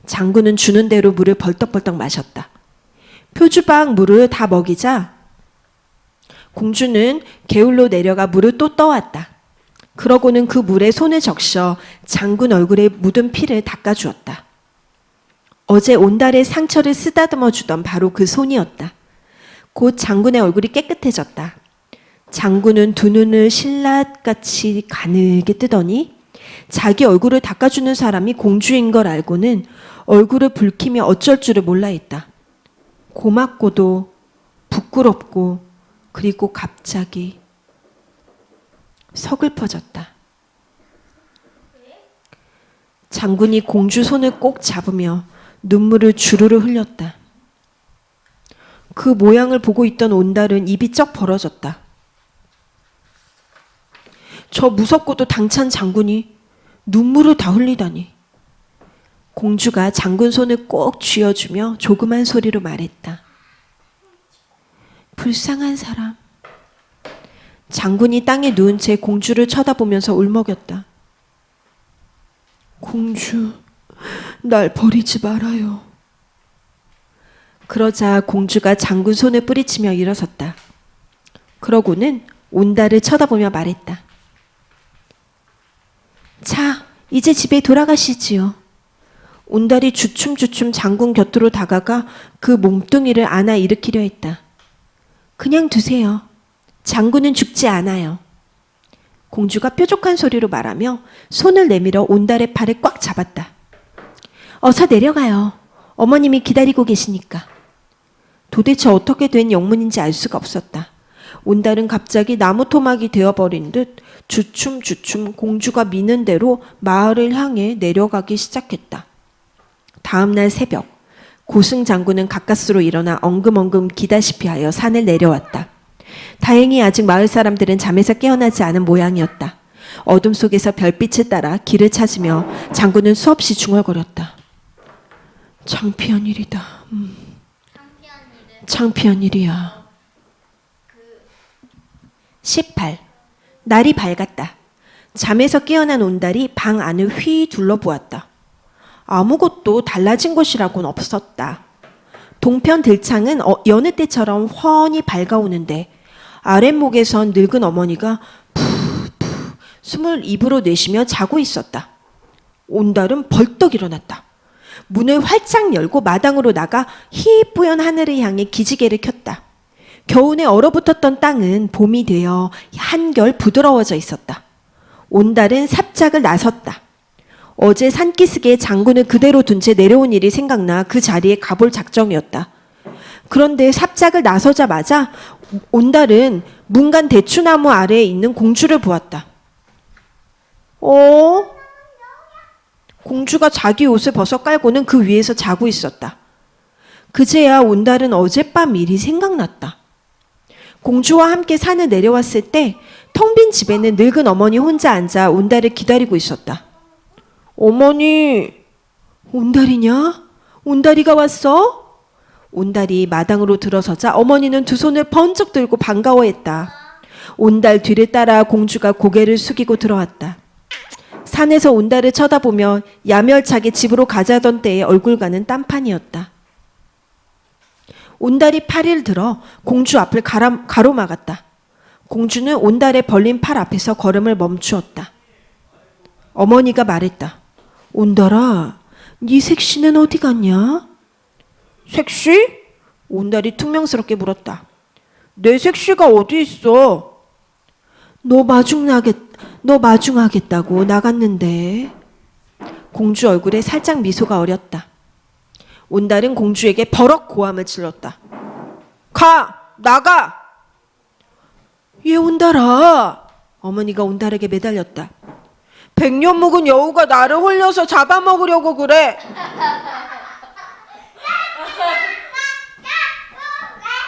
장군은 주는 대로 물을 벌떡벌떡 마셨다. 표주박 물을 다 먹이자 공주는 개울로 내려가 물을 또 떠왔다. 그러고는 그 물에 손을 적셔 장군 얼굴에 묻은 피를 닦아주었다. 어제 온달의 상처를 쓰다듬어 주던 바로 그 손이었다. 곧 장군의 얼굴이 깨끗해졌다. 장군은 두 눈을 신라같이 가늘게 뜨더니 자기 얼굴을 닦아주는 사람이 공주인 걸 알고는 얼굴을 붉히며 어쩔 줄을 몰라 했다. 고맙고도 부끄럽고 그리고 갑자기 서글퍼졌다. 장군이 공주 손을 꼭 잡으며 눈물을 주르르 흘렸다. 그 모양을 보고 있던 온달은 입이 쩍 벌어졌다. 저 무섭고도 당찬 장군이 눈물을 다 흘리다니. 공주가 장군 손을 꼭 쥐어주며 조그만 소리로 말했다. 불쌍한 사람. 장군이 땅에 누운 채 공주를 쳐다보면서 울먹였다. 공주, 날 버리지 말아요. 그러자 공주가 장군 손을 뿌리치며 일어섰다. 그러고는 온달을 쳐다보며 말했다. 자, 이제 집에 돌아가시지요. 온달이 주춤주춤 장군 곁으로 다가가 그 몸뚱이를 안아 일으키려 했다. 그냥 두세요. 장군은 죽지 않아요. 공주가 뾰족한 소리로 말하며 손을 내밀어 온달의 팔을 꽉 잡았다. 어서 내려가요. 어머님이 기다리고 계시니까. 도대체 어떻게 된 영문인지 알 수가 없었다. 온달은 갑자기 나무 토막이 되어버린 듯 주춤주춤 공주가 미는 대로 마을을 향해 내려가기 시작했다. 다음 날 새벽, 고승 장군은 가까스로 일어나 엉금엉금 기다시피 하여 산을 내려왔다. 다행히 아직 마을 사람들은 잠에서 깨어나지 않은 모양이었다. 어둠 속에서 별빛을 따라 길을 찾으며 장군은 수없이 중얼거렸다. 창피한 일이다. 창피한 일이야. 18. 날이 밝았다. 잠에서 깨어난 온달이 방 안을 휘 둘러보았다. 아무것도 달라진 것이라고는 없었다. 동편 들창은 여느 때처럼 훤히 밝아오는데 아랫목에선 늙은 어머니가 푸푸 숨을 입으로 내쉬며 자고 있었다. 온달은 벌떡 일어났다. 문을 활짝 열고 마당으로 나가 희뿌연 하늘을 향해 기지개를 켰다. 겨우내 얼어붙었던 땅은 봄이 되어 한결 부드러워져 있었다. 온달은 삽작을 나섰다. 어제 산기슭에 장군을 그대로 둔 채 내려온 일이 생각나 그 자리에 가볼 작정이었다. 그런데 삽작을 나서자마자 온달은 문간 대추나무 아래에 있는 공주를 보았다. 공주가 자기 옷을 벗어 깔고는 그 위에서 자고 있었다. 그제야 온달은 어젯밤 일이 생각났다. 공주와 함께 산을 내려왔을 때 텅 빈 집에는 늙은 어머니 혼자 앉아 온달을 기다리고 있었다. 어머니, 온달이냐? 온달이가 왔어? 온달이 마당으로 들어서자 어머니는 두 손을 번쩍 들고 반가워했다. 온달 뒤를 따라 공주가 고개를 숙이고 들어왔다. 산에서 온달을 쳐다보며 야멸차게 집으로 가자던 때의 얼굴과는 딴판이었다. 온달이 팔을 들어 공주 앞을 가로막았다. 공주는 온달의 벌린 팔 앞에서 걸음을 멈추었다. 어머니가 말했다. 온달아, 네 색시는 어디 갔냐? 색시? 온달이 퉁명스럽게 물었다. 내 색시가 어디 있어? 너 마중하겠다고 나갔는데. 공주 얼굴에 살짝 미소가 어렸다. 온달은 공주에게 버럭 고함을 질렀다. 가! 나가! 얘 온달아! 어머니가 온달에게 매달렸다. 100년 묵은 여우가 나를 홀려서 잡아먹으려고 그래.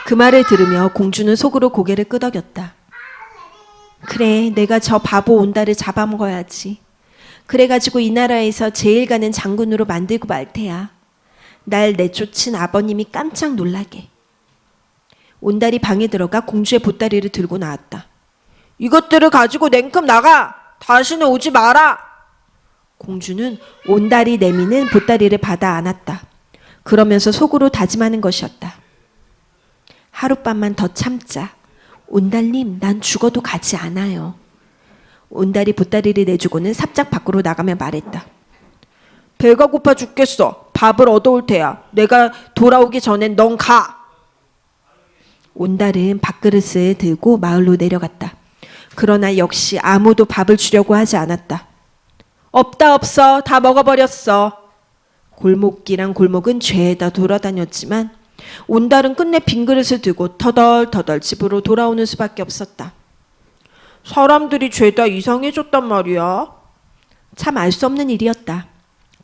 그 말을 들으며 공주는 속으로 고개를 끄덕였다. 그래, 내가 저 바보 온달을 잡아먹어야지. 그래가지고 이 나라에서 제일 가는 장군으로 만들고 말 테야. 날 내쫓은 아버님이 깜짝 놀라게. 온달이 방에 들어가 공주의 보따리를 들고 나왔다. 이것들을 가지고 냉큼 나가! 다시는 오지 마라! 공주는 온달이 내미는 보따리를 받아 안았다. 그러면서 속으로 다짐하는 것이었다. 하룻밤만 더 참자. 온달님, 난 죽어도 가지 않아요. 온달이 보따리를 내주고는 삽작 밖으로 나가며 말했다. 배가 고파 죽겠어. 밥을 얻어올 테야. 내가 돌아오기 전엔 넌 가. 온달은 밥그릇을 들고 마을로 내려갔다. 그러나 역시 아무도 밥을 주려고 하지 않았다. 없다 없어. 다 먹어버렸어. 골목이랑 골목은 죄다 돌아다녔지만 온달은 끝내 빈 그릇을 들고 터덜터덜 집으로 돌아오는 수밖에 없었다. 사람들이 죄다 이상해졌단 말이야. 참 알 수 없는 일이었다.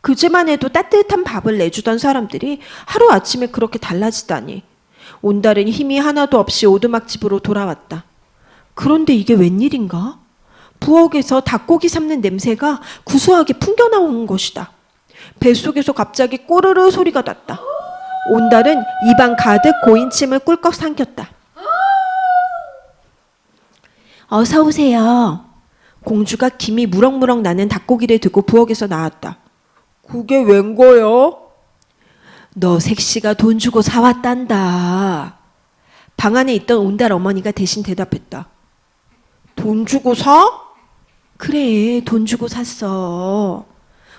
그제만 해도 따뜻한 밥을 내주던 사람들이 하루아침에 그렇게 달라지다니. 온달은 힘이 하나도 없이 오두막집으로 돌아왔다. 그런데 이게 웬일인가? 부엌에서 닭고기 삶는 냄새가 구수하게 풍겨나오는 것이다. 뱃속에서 갑자기 꼬르르 소리가 났다. 온달은 입안 가득 고인침을 꿀꺽 삼켰다. 어서 오세요. 공주가 김이 무럭무럭 나는 닭고기를 들고 부엌에서 나왔다. 그게 웬 거요? 너 색시가 돈 주고 사왔단다. 방 안에 있던 온달 어머니가 대신 대답했다. 돈 주고 사? 그래, 돈 주고 샀어.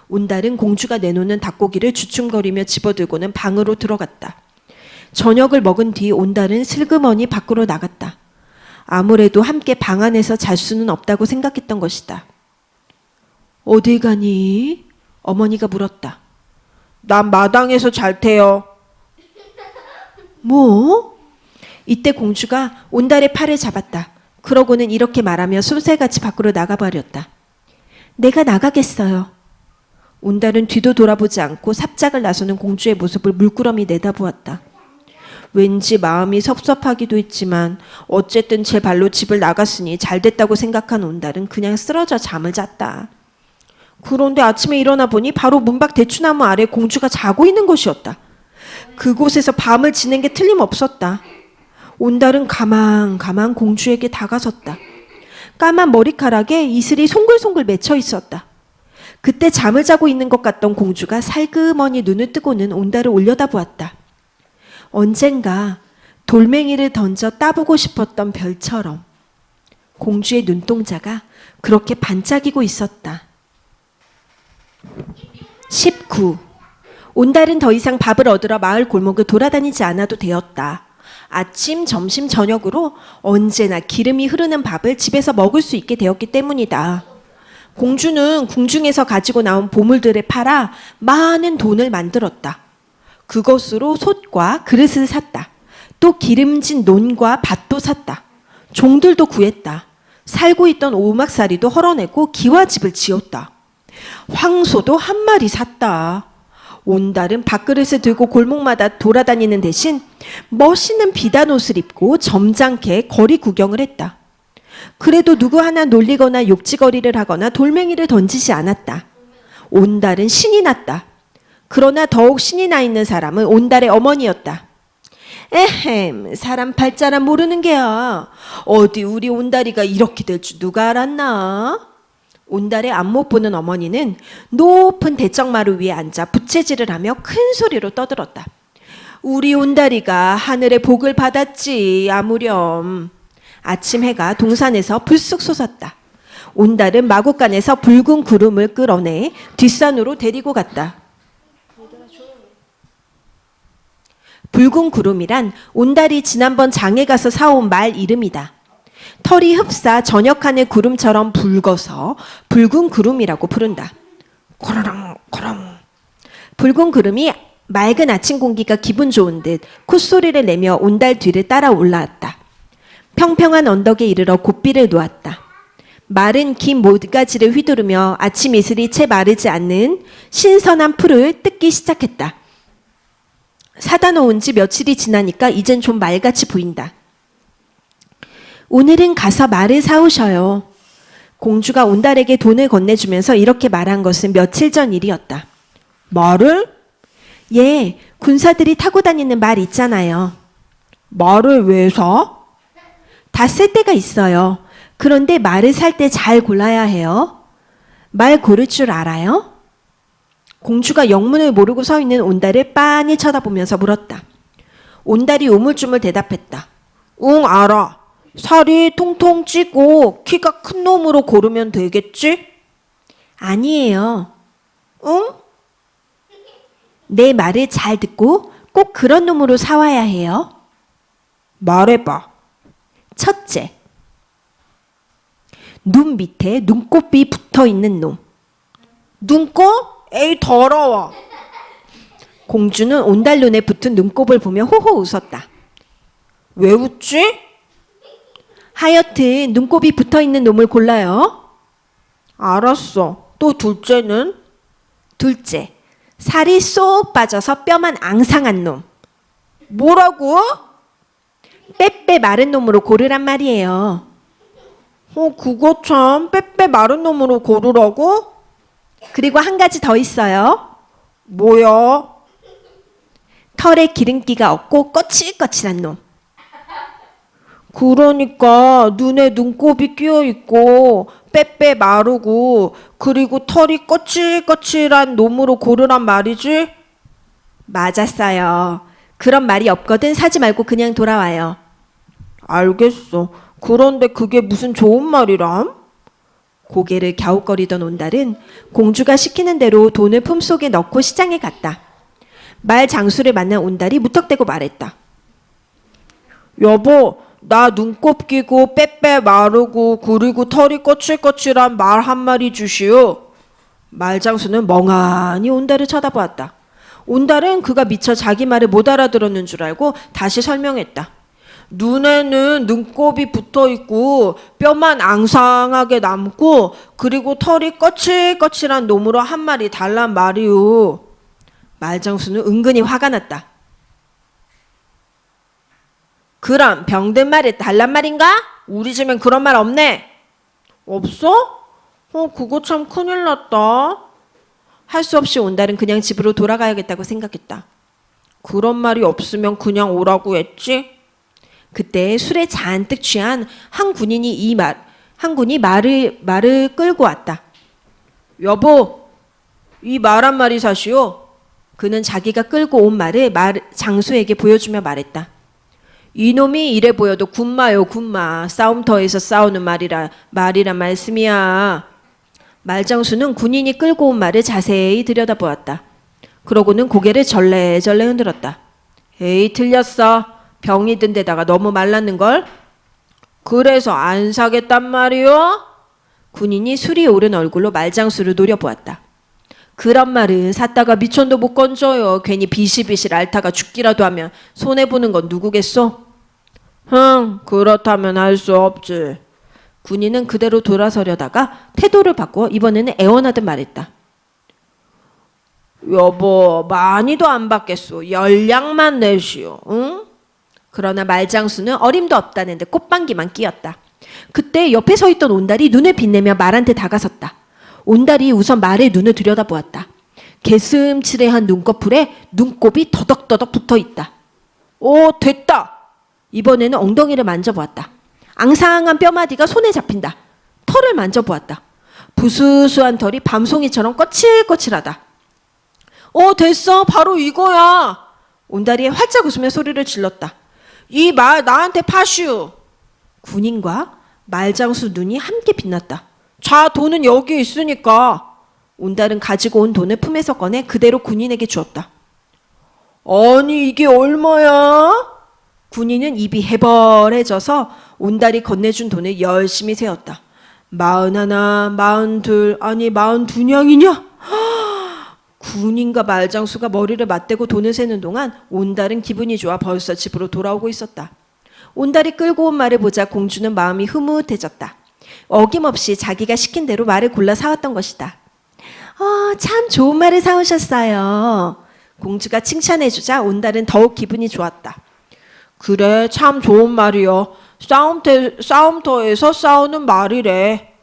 온달은 공주가 내놓는 닭고기를 주춤거리며 집어들고는 방으로 들어갔다. 저녁을 먹은 뒤 온달은 슬그머니 밖으로 나갔다. 아무래도 함께 방 안에서 잘 수는 없다고 생각했던 것이다. 어디 가니? 어머니가 물었다. 난 마당에서 잘 테요. 뭐? 이때 공주가 온달의 팔을 잡았다. 그러고는 이렇게 말하며 쏘새같이 밖으로 나가버렸다. 내가 나가겠어요. 온달은 뒤도 돌아보지 않고 삽작을 나서는 공주의 모습을 물끄러미 내다보았다. 왠지 마음이 섭섭하기도 했지만 어쨌든 제 발로 집을 나갔으니 잘됐다고 생각한 온달은 그냥 쓰러져 잠을 잤다. 그런데 아침에 일어나 보니 바로 문밖 대추나무 아래 공주가 자고 있는 곳이었다. 그곳에서 밤을 지낸 게 틀림없었다. 온달은 가만 공주에게 다가섰다. 까만 머리카락에 이슬이 송글송글 맺혀 있었다. 그때 잠을 자고 있는 것 같던 공주가 살그머니 눈을 뜨고는 온달을 올려다보았다. 언젠가 돌멩이를 던져 따보고 싶었던 별처럼 공주의 눈동자가 그렇게 반짝이고 있었다. 19. 온달은 더 이상 밥을 얻으러 마을 골목을 돌아다니지 않아도 되었다. 아침, 점심, 저녁으로 언제나 기름이 흐르는 밥을 집에서 먹을 수 있게 되었기 때문이다. 공주는 궁중에서 가지고 나온 보물들을 팔아 많은 돈을 만들었다. 그것으로 솥과 그릇을 샀다. 또 기름진 논과 밭도 샀다. 종들도 구했다. 살고 있던 오막살이도 헐어내고 기와집을 지었다. 황소도 한 마리 샀다. 온달은 밥그릇을 들고 골목마다 돌아다니는 대신 멋있는 비단 옷을 입고 점잖게 거리 구경을 했다. 그래도 누구 하나 놀리거나 욕지거리를 하거나 돌멩이를 던지지 않았다. 온달은 신이 났다. 그러나 더욱 신이 나 있는 사람은 온달의 어머니였다. 에헴, 사람 팔자란 모르는 게야. 어디 우리 온달이가 이렇게 될 줄 누가 알았나? 온달의 안못 보는 어머니는 높은 대청마루 위에 앉아 부채질을 하며 큰 소리로 떠들었다. 우리 온달이가 하늘의 복을 받았지 아무렴. 아침 해가 동산에서 불쑥 솟았다. 온달은 마구간에서 붉은 구름을 끌어내 뒷산으로 데리고 갔다. 붉은 구름이란 온달이 지난번 장에 가서 사온 말 이름이다. 털이 흡사 저녁 하늘 구름처럼 붉어서 붉은 구름이라고 부른다. 코로롱 코롱. 붉은 구름이 맑은 아침 공기가 기분 좋은 듯 콧소리를 내며 온달 뒤를 따라 올라왔다. 평평한 언덕에 이르러 고삐를 놓았다. 마른 긴 모가지를 휘두르며 아침 이슬이 채 마르지 않는 신선한 풀을 뜯기 시작했다. 사다 놓은 지 며칠이 지나니까 이젠 좀 말같이 보인다. 오늘은 가서 말을 사오셔요. 공주가 온달에게 돈을 건네주면서 이렇게 말한 것은 며칠 전 일이었다. 말을? 예, 군사들이 타고 다니는 말 있잖아요. 말을 왜 사? 다 쓸 때가 있어요. 그런데 말을 살 때 잘 골라야 해요. 말 고를 줄 알아요? 공주가 영문을 모르고 서 있는 온달을 빤히 쳐다보면서 물었다. 온달이 우물쭈물 대답했다. 응, 알아. 살이 통통 찌고 키가 큰 놈으로 고르면 되겠지? 아니에요. 응? 내 말을 잘 듣고 꼭 그런 놈으로 사와야 해요. 말해봐. 첫째, 눈 밑에 눈곱이 붙어있는 놈. 눈곱? 에이 더러워. 공주는 온달 눈에 붙은 눈곱을 보며 호호 웃었다. 왜 웃지? 하여튼 눈곱이 붙어있는 놈을 골라요. 알았어. 또 둘째는? 둘째, 살이 쏙 빠져서 뼈만 앙상한 놈. 뭐라고? 빼빼 마른 놈으로 고르란 말이에요. 그거 참 빼빼 마른 놈으로 고르라고? 그리고 한 가지 더 있어요. 뭐야? 털에 기름기가 없고 거칠거칠한 놈. 그러니까 눈에 눈곱이 끼어있고 빼빼 마르고 그리고 털이 거칠거칠한 놈으로 고르란 말이지? 맞았어요. 그런 말이 없거든 사지 말고 그냥 돌아와요. 알겠어. 그런데 그게 무슨 좋은 말이람? 고개를 갸웃거리던 온달은 공주가 시키는 대로 돈을 품속에 넣고 시장에 갔다. 말 장수를 만난 온달이 무턱대고 말했다. 여보, 나 눈곱 끼고 빼빼 마르고 그리고 털이 거칠거칠한 말 한 마리 주시오. 말장수는 멍하니 온달을 쳐다보았다. 온달은 그가 미처 자기 말을 못 알아들었는 줄 알고 다시 설명했다. 눈에는 눈곱이 붙어 있고 뼈만 앙상하게 남고 그리고 털이 거칠거칠한 놈으로 한 마리 달란 말이오. 말장수는 은근히 화가 났다. 그럼 병든 말이 달란 말인가? 우리 집엔 그런 말 없네. 없어? 그거 참 큰일 났다. 할 수 없이 온달은 그냥 집으로 돌아가야겠다고 생각했다. 그런 말이 없으면 그냥 오라고 했지? 그때 술에 잔뜩 취한 한 군인이 말을 끌고 왔다. 여보, 이 말 한 마리 사시오. 그는 자기가 끌고 온 말을 장수에게 보여주며 말했다. 이놈이 이래 보여도 군마요 군마. 싸움터에서 싸우는 말이란 말씀이야. 말장수는 군인이 끌고 온 말을 자세히 들여다보았다. 그러고는 고개를 절레절레 흔들었다. 에이, 틀렸어. 병이 든 데다가 너무 말랐는걸. 그래서 안 사겠단 말이오? 군인이 술이 오른 얼굴로 말장수를 노려보았다. 그런 말은 샀다가 미천도 못 건져요. 괜히 비실비실 앓다가 죽기라도 하면 손해보는 건 누구겠소? 그렇다면 할 수 없지. 군인은 그대로 돌아서려다가 태도를 바꿔 이번에는 애원하듯 말했다. 여보, 많이도 안 받겠소. 열량만 내시오. 응? 그러나 말장수는 어림도 없다는 데 꽃방귀만 뀌었다. 그때 옆에 서 있던 온달이 눈을 빛내며 말한테 다가섰다. 온달이 우선 말의 눈을 들여다보았다. 개슴츠레한 눈꺼풀에 눈곱이 더덕더덕 붙어있다. 오, 됐다. 이번에는 엉덩이를 만져보았다. 앙상한 뼈마디가 손에 잡힌다. 털을 만져보았다. 부스스한 털이 밤송이처럼 거칠거칠하다. 됐어. 바로 이거야. 온달이 활짝 웃으며 소리를 질렀다. 이 말 나한테 파슈. 군인과 말장수 눈이 함께 빛났다. 자, 돈은 여기 있으니까. 온달은 가지고 온 돈을 품에서 꺼내 그대로 군인에게 주었다. 아니, 이게 얼마야? 군인은 입이 해벌해져서 온달이 건네준 돈을 열심히 세었다. 41, 42, 아니 42냥이냐? 군인과 말장수가 머리를 맞대고 돈을 세는 동안 온달은 기분이 좋아 벌써 집으로 돌아오고 있었다. 온달이 끌고 온 말을 보자 공주는 마음이 흐뭇해졌다. 어김없이 자기가 시킨 대로 말을 골라 사왔던 것이다. 참 좋은 말을 사오셨어요. 공주가 칭찬해주자 온달은 더욱 기분이 좋았다. 그래, 참 좋은 말이요. 싸움터에서 싸우는 말이래.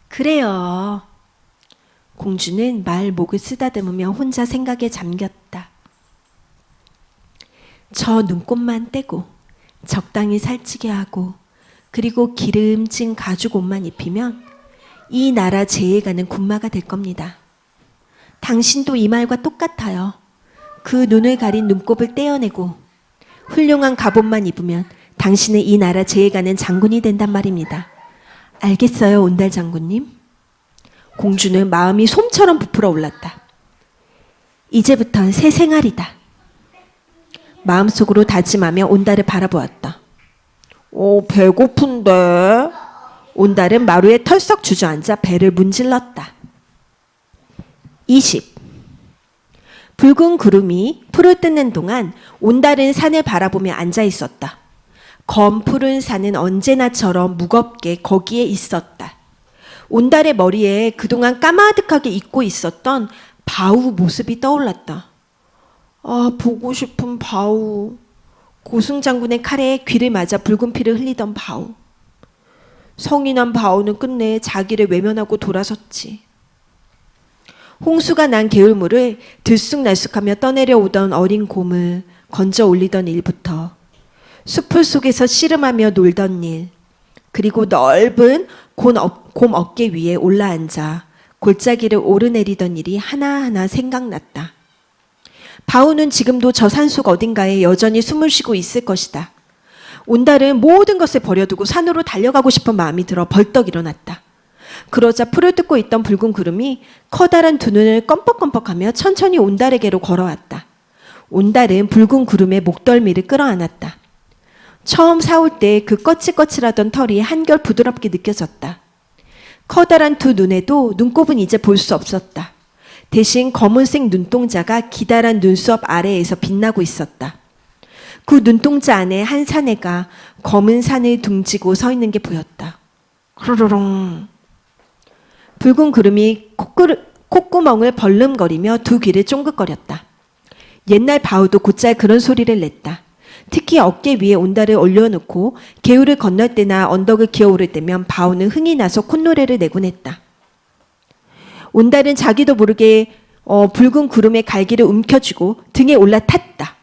그래요. 공주는 말 목을 쓰다듬으며 혼자 생각에 잠겼다. 저 눈곱만 떼고 적당히 살찌게 하고 그리고 기름진 가죽 옷만 입히면 이 나라 제해가는 군마가 될 겁니다. 당신도 이 말과 똑같아요. 그 눈을 가린 눈곱을 떼어내고 훌륭한 갑옷만 입으면 당신은 이 나라 제해가는 장군이 된단 말입니다. 알겠어요, 온달 장군님? 공주는 마음이 솜처럼 부풀어 올랐다. 이제부턴 새 생활이다. 마음속으로 다짐하며 온달을 바라보았다. 배고픈데. 온달은 마루에 털썩 주저앉아 배를 문질렀다. 20. 붉은 구름이 풀을 뜯는 동안 온달은 산을 바라보며 앉아 있었다. 검푸른 산은 언제나처럼 무겁게 거기에 있었다. 온달의 머리에 그동안 까마득하게 잊고 있었던 바우 모습이 떠올랐다. 보고 싶은 바우. 고승장군의 칼에 귀를 맞아 붉은 피를 흘리던 바우. 성이 난 바우는 끝내 자기를 외면하고 돌아섰지. 홍수가 난 개울물을 들쑥날쑥하며 떠내려오던 어린 곰을 건져 올리던 일부터 숲을 속에서 씨름하며 놀던 일, 그리고 넓은 곰 어깨 위에 올라앉아 골짜기를 오르내리던 일이 하나하나 생각났다. 바우는 지금도 저 산속 어딘가에 여전히 숨을 쉬고 있을 것이다. 온달은 모든 것을 버려두고 산으로 달려가고 싶은 마음이 들어 벌떡 일어났다. 그러자 풀을 뜯고 있던 붉은 구름이 커다란 두 눈을 껌뻑껌뻑하며 천천히 온달에게로 걸어왔다. 온달은 붉은 구름의 목덜미를 끌어안았다. 처음 사올 때 그 거칠거칠하던 털이 한결 부드럽게 느껴졌다. 커다란 두 눈에도 눈곱은 이제 볼 수 없었다. 대신 검은색 눈동자가 기다란 눈썹 아래에서 빛나고 있었다. 그 눈동자 안에 한 사내가 검은 산을 둥지고 서 있는 게 보였다. 크르르릉. 붉은 구름이 콧구멍을 벌름거리며 두 귀를 쫑긋거렸다. 옛날 바우도 곧잘 그런 소리를 냈다. 특히 어깨 위에 온달을 올려놓고 개울을 건널 때나 언덕을 기어오를 때면 바우는 흥이 나서 콧노래를 내곤 했다. 온달은 자기도 모르게 붉은 구름의 갈기를 움켜쥐고 등에 올라탔다.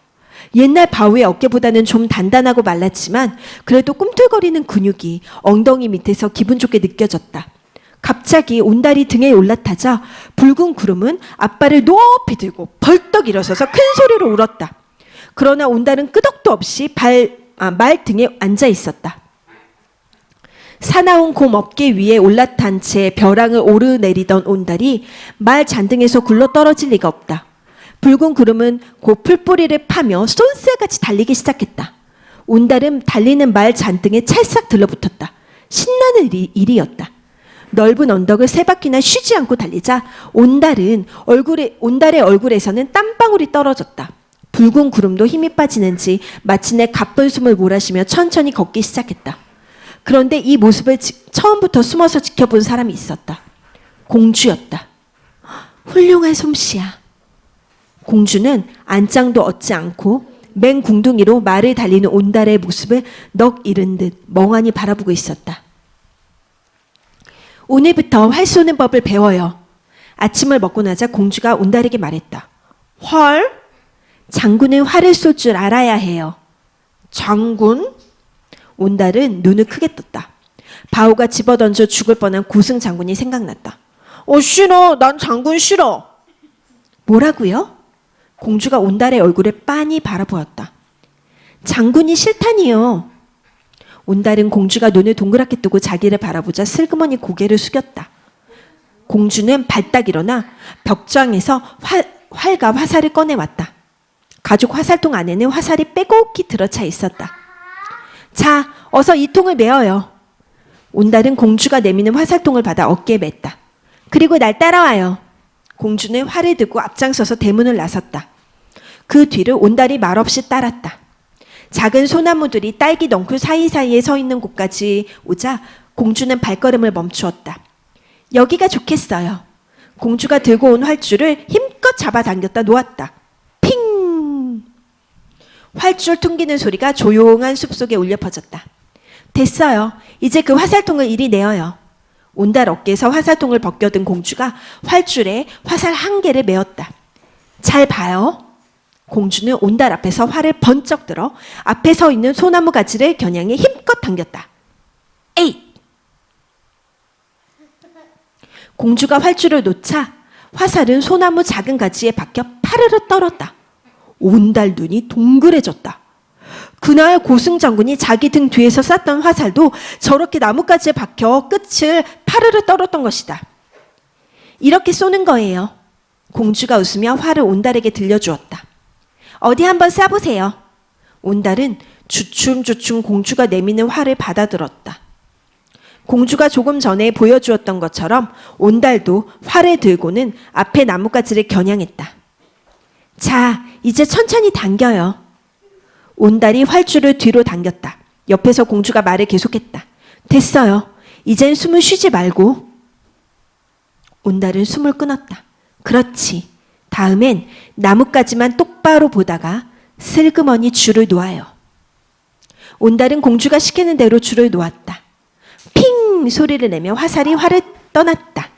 옛날 바우의 어깨보다는 좀 단단하고 말랐지만 그래도 꿈틀거리는 근육이 엉덩이 밑에서 기분 좋게 느껴졌다. 갑자기 온달이 등에 올라타자 붉은 구름은 앞발을 높이 들고 벌떡 일어서서 큰 소리로 울었다. 그러나 온달은 끄덕도 없이 말 등에 앉아 있었다. 사나운 곰 어깨 위에 올라탄 채 벼랑을 오르내리던 온달이 말 잔등에서 굴러 떨어질 리가 없다. 붉은 구름은 곧 풀뿌리를 파며 쏜새같이 달리기 시작했다. 온달은 달리는 말 잔등에 찰싹 들러붙었다. 신나는 일이었다. 넓은 언덕을 세 바퀴나 쉬지 않고 달리자 온달의 얼굴에서는 땀방울이 떨어졌다. 붉은 구름도 힘이 빠지는지 마침내 가쁜 숨을 몰아쉬며 천천히 걷기 시작했다. 그런데 이 모습을 처음부터 숨어서 지켜본 사람이 있었다. 공주였다. 훌륭한 솜씨야. 공주는 안장도 얻지 않고 맹궁둥이로 말을 달리는 온달의 모습을 넋 잃은 듯 멍하니 바라보고 있었다. 오늘부터 활 쏘는 법을 배워요. 아침을 먹고 나자 공주가 온달에게 말했다. 활? 장군은 활을 쏠 줄 알아야 해요. 장군? 온달은 눈을 크게 떴다. 바오가 집어던져 죽을 뻔한 고승 장군이 생각났다. 싫어. 난 장군 싫어. 뭐라고요? 공주가 온달의 얼굴에 빤히 바라보았다. 장군이 싫다니요. 온달은 공주가 눈을 동그랗게 뜨고 자기를 바라보자 슬그머니 고개를 숙였다. 공주는 발딱 일어나 벽장에서 활과 화살을 꺼내왔다. 가죽 화살통 안에는 화살이 빼곡히 들어차 있었다. 자, 어서 이 통을 메어요. 온달은 공주가 내미는 화살통을 받아 어깨에 맸다. 그리고 날 따라와요. 공주는 활을 들고 앞장서서 대문을 나섰다. 그 뒤를 온달이 말없이 따랐다. 작은 소나무들이 딸기 넝쿨 사이사이에 서 있는 곳까지 오자 공주는 발걸음을 멈추었다. 여기가 좋겠어요. 공주가 들고 온 활줄을 힘껏 잡아당겼다 놓았다. 핑! 활줄 퉁기는 소리가 조용한 숲속에 울려 퍼졌다. 됐어요. 이제 그 화살통을 이리 내어요. 온달 어깨에서 화살통을 벗겨든 공주가 활줄에 화살 한 개를 메었다. 잘 봐요. 공주는 온달 앞에서 활을 번쩍 들어 앞에 서 있는 소나무 가지를 겨냥해 힘껏 당겼다. 에잇! 공주가 활줄을 놓자 화살은 소나무 작은 가지에 박혀 파르르 떨었다. 온달 눈이 동그래졌다. 그날 고승 장군이 자기 등 뒤에서 쐈던 화살도 저렇게 나뭇가지에 박혀 끝을 파르르 떨었던 것이다. 이렇게 쏘는 거예요. 공주가 웃으며 활을 온달에게 들려주었다. 어디 한번 쏴보세요. 온달은 주춤주춤 공주가 내미는 활을 받아들었다. 공주가 조금 전에 보여주었던 것처럼 온달도 활을 들고는 앞에 나뭇가지를 겨냥했다. 자, 이제 천천히 당겨요. 온달이 활줄을 뒤로 당겼다. 옆에서 공주가 말을 계속했다. 됐어요. 이젠 숨을 쉬지 말고. 온달은 숨을 끊었다. 그렇지. 다음엔 나뭇가지만 똑바로 보다가 슬그머니 줄을 놓아요. 온달은 공주가 시키는 대로 줄을 놓았다. 핑 소리를 내며 화살이 활을 떠났다.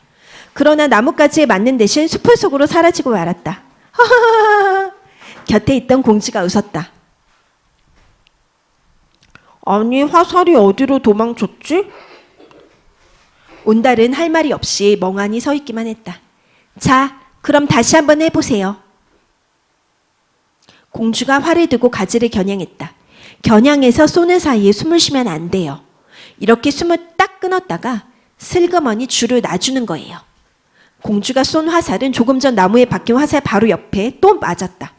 그러나 나뭇가지에 맞는 대신 숲을 속으로 사라지고 말았다. 하하하하. 곁에 있던 공주가 웃었다. 아니, 화살이 어디로 도망쳤지? 온달은 할 말이 없이 멍하니 서 있기만 했다. 자, 그럼 다시 한번 해보세요. 공주가 활을 들고 가지를 겨냥했다. 겨냥해서 쏘는 사이에 숨을 쉬면 안 돼요. 이렇게 숨을 딱 끊었다가 슬그머니 줄을 놔주는 거예요. 공주가 쏜 화살은 조금 전 나무에 박힌 화살 바로 옆에 또 맞았다.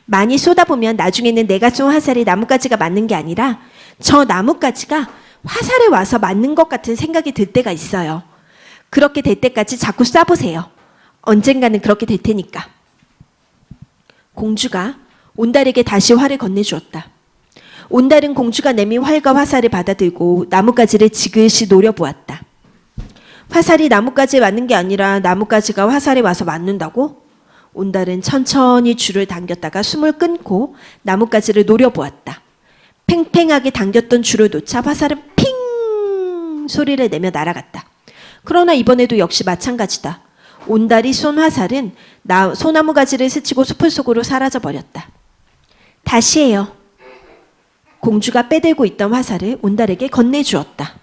많이 쏟아보면 나중에는 내가 쏜 화살이 나뭇가지가 맞는 게 아니라 저 나뭇가지가 화살에 와서 맞는 것 같은 생각이 들 때가 있어요. 그렇게 될 때까지 자꾸 쏴보세요. 언젠가는 그렇게 될 테니까. 공주가 온달에게 다시 활을 건네주었다. 온달은 공주가 내민 활과 화살을 받아들고 나뭇가지를 지그시 노려보았다. 화살이 나뭇가지에 맞는 게 아니라 나뭇가지가 화살에 와서 맞는다고? 온달은 천천히 줄을 당겼다가 숨을 끊고 나뭇가지를 노려보았다. 팽팽하게 당겼던 줄을 놓자 화살은 핑 소리를 내며 날아갔다. 그러나 이번에도 역시 마찬가지다. 온달이 쏜 화살은 소나무 가지를 스치고 숲을 속으로 사라져버렸다. 다시 해요. 공주가 빼들고 있던 화살을 온달에게 건네주었다.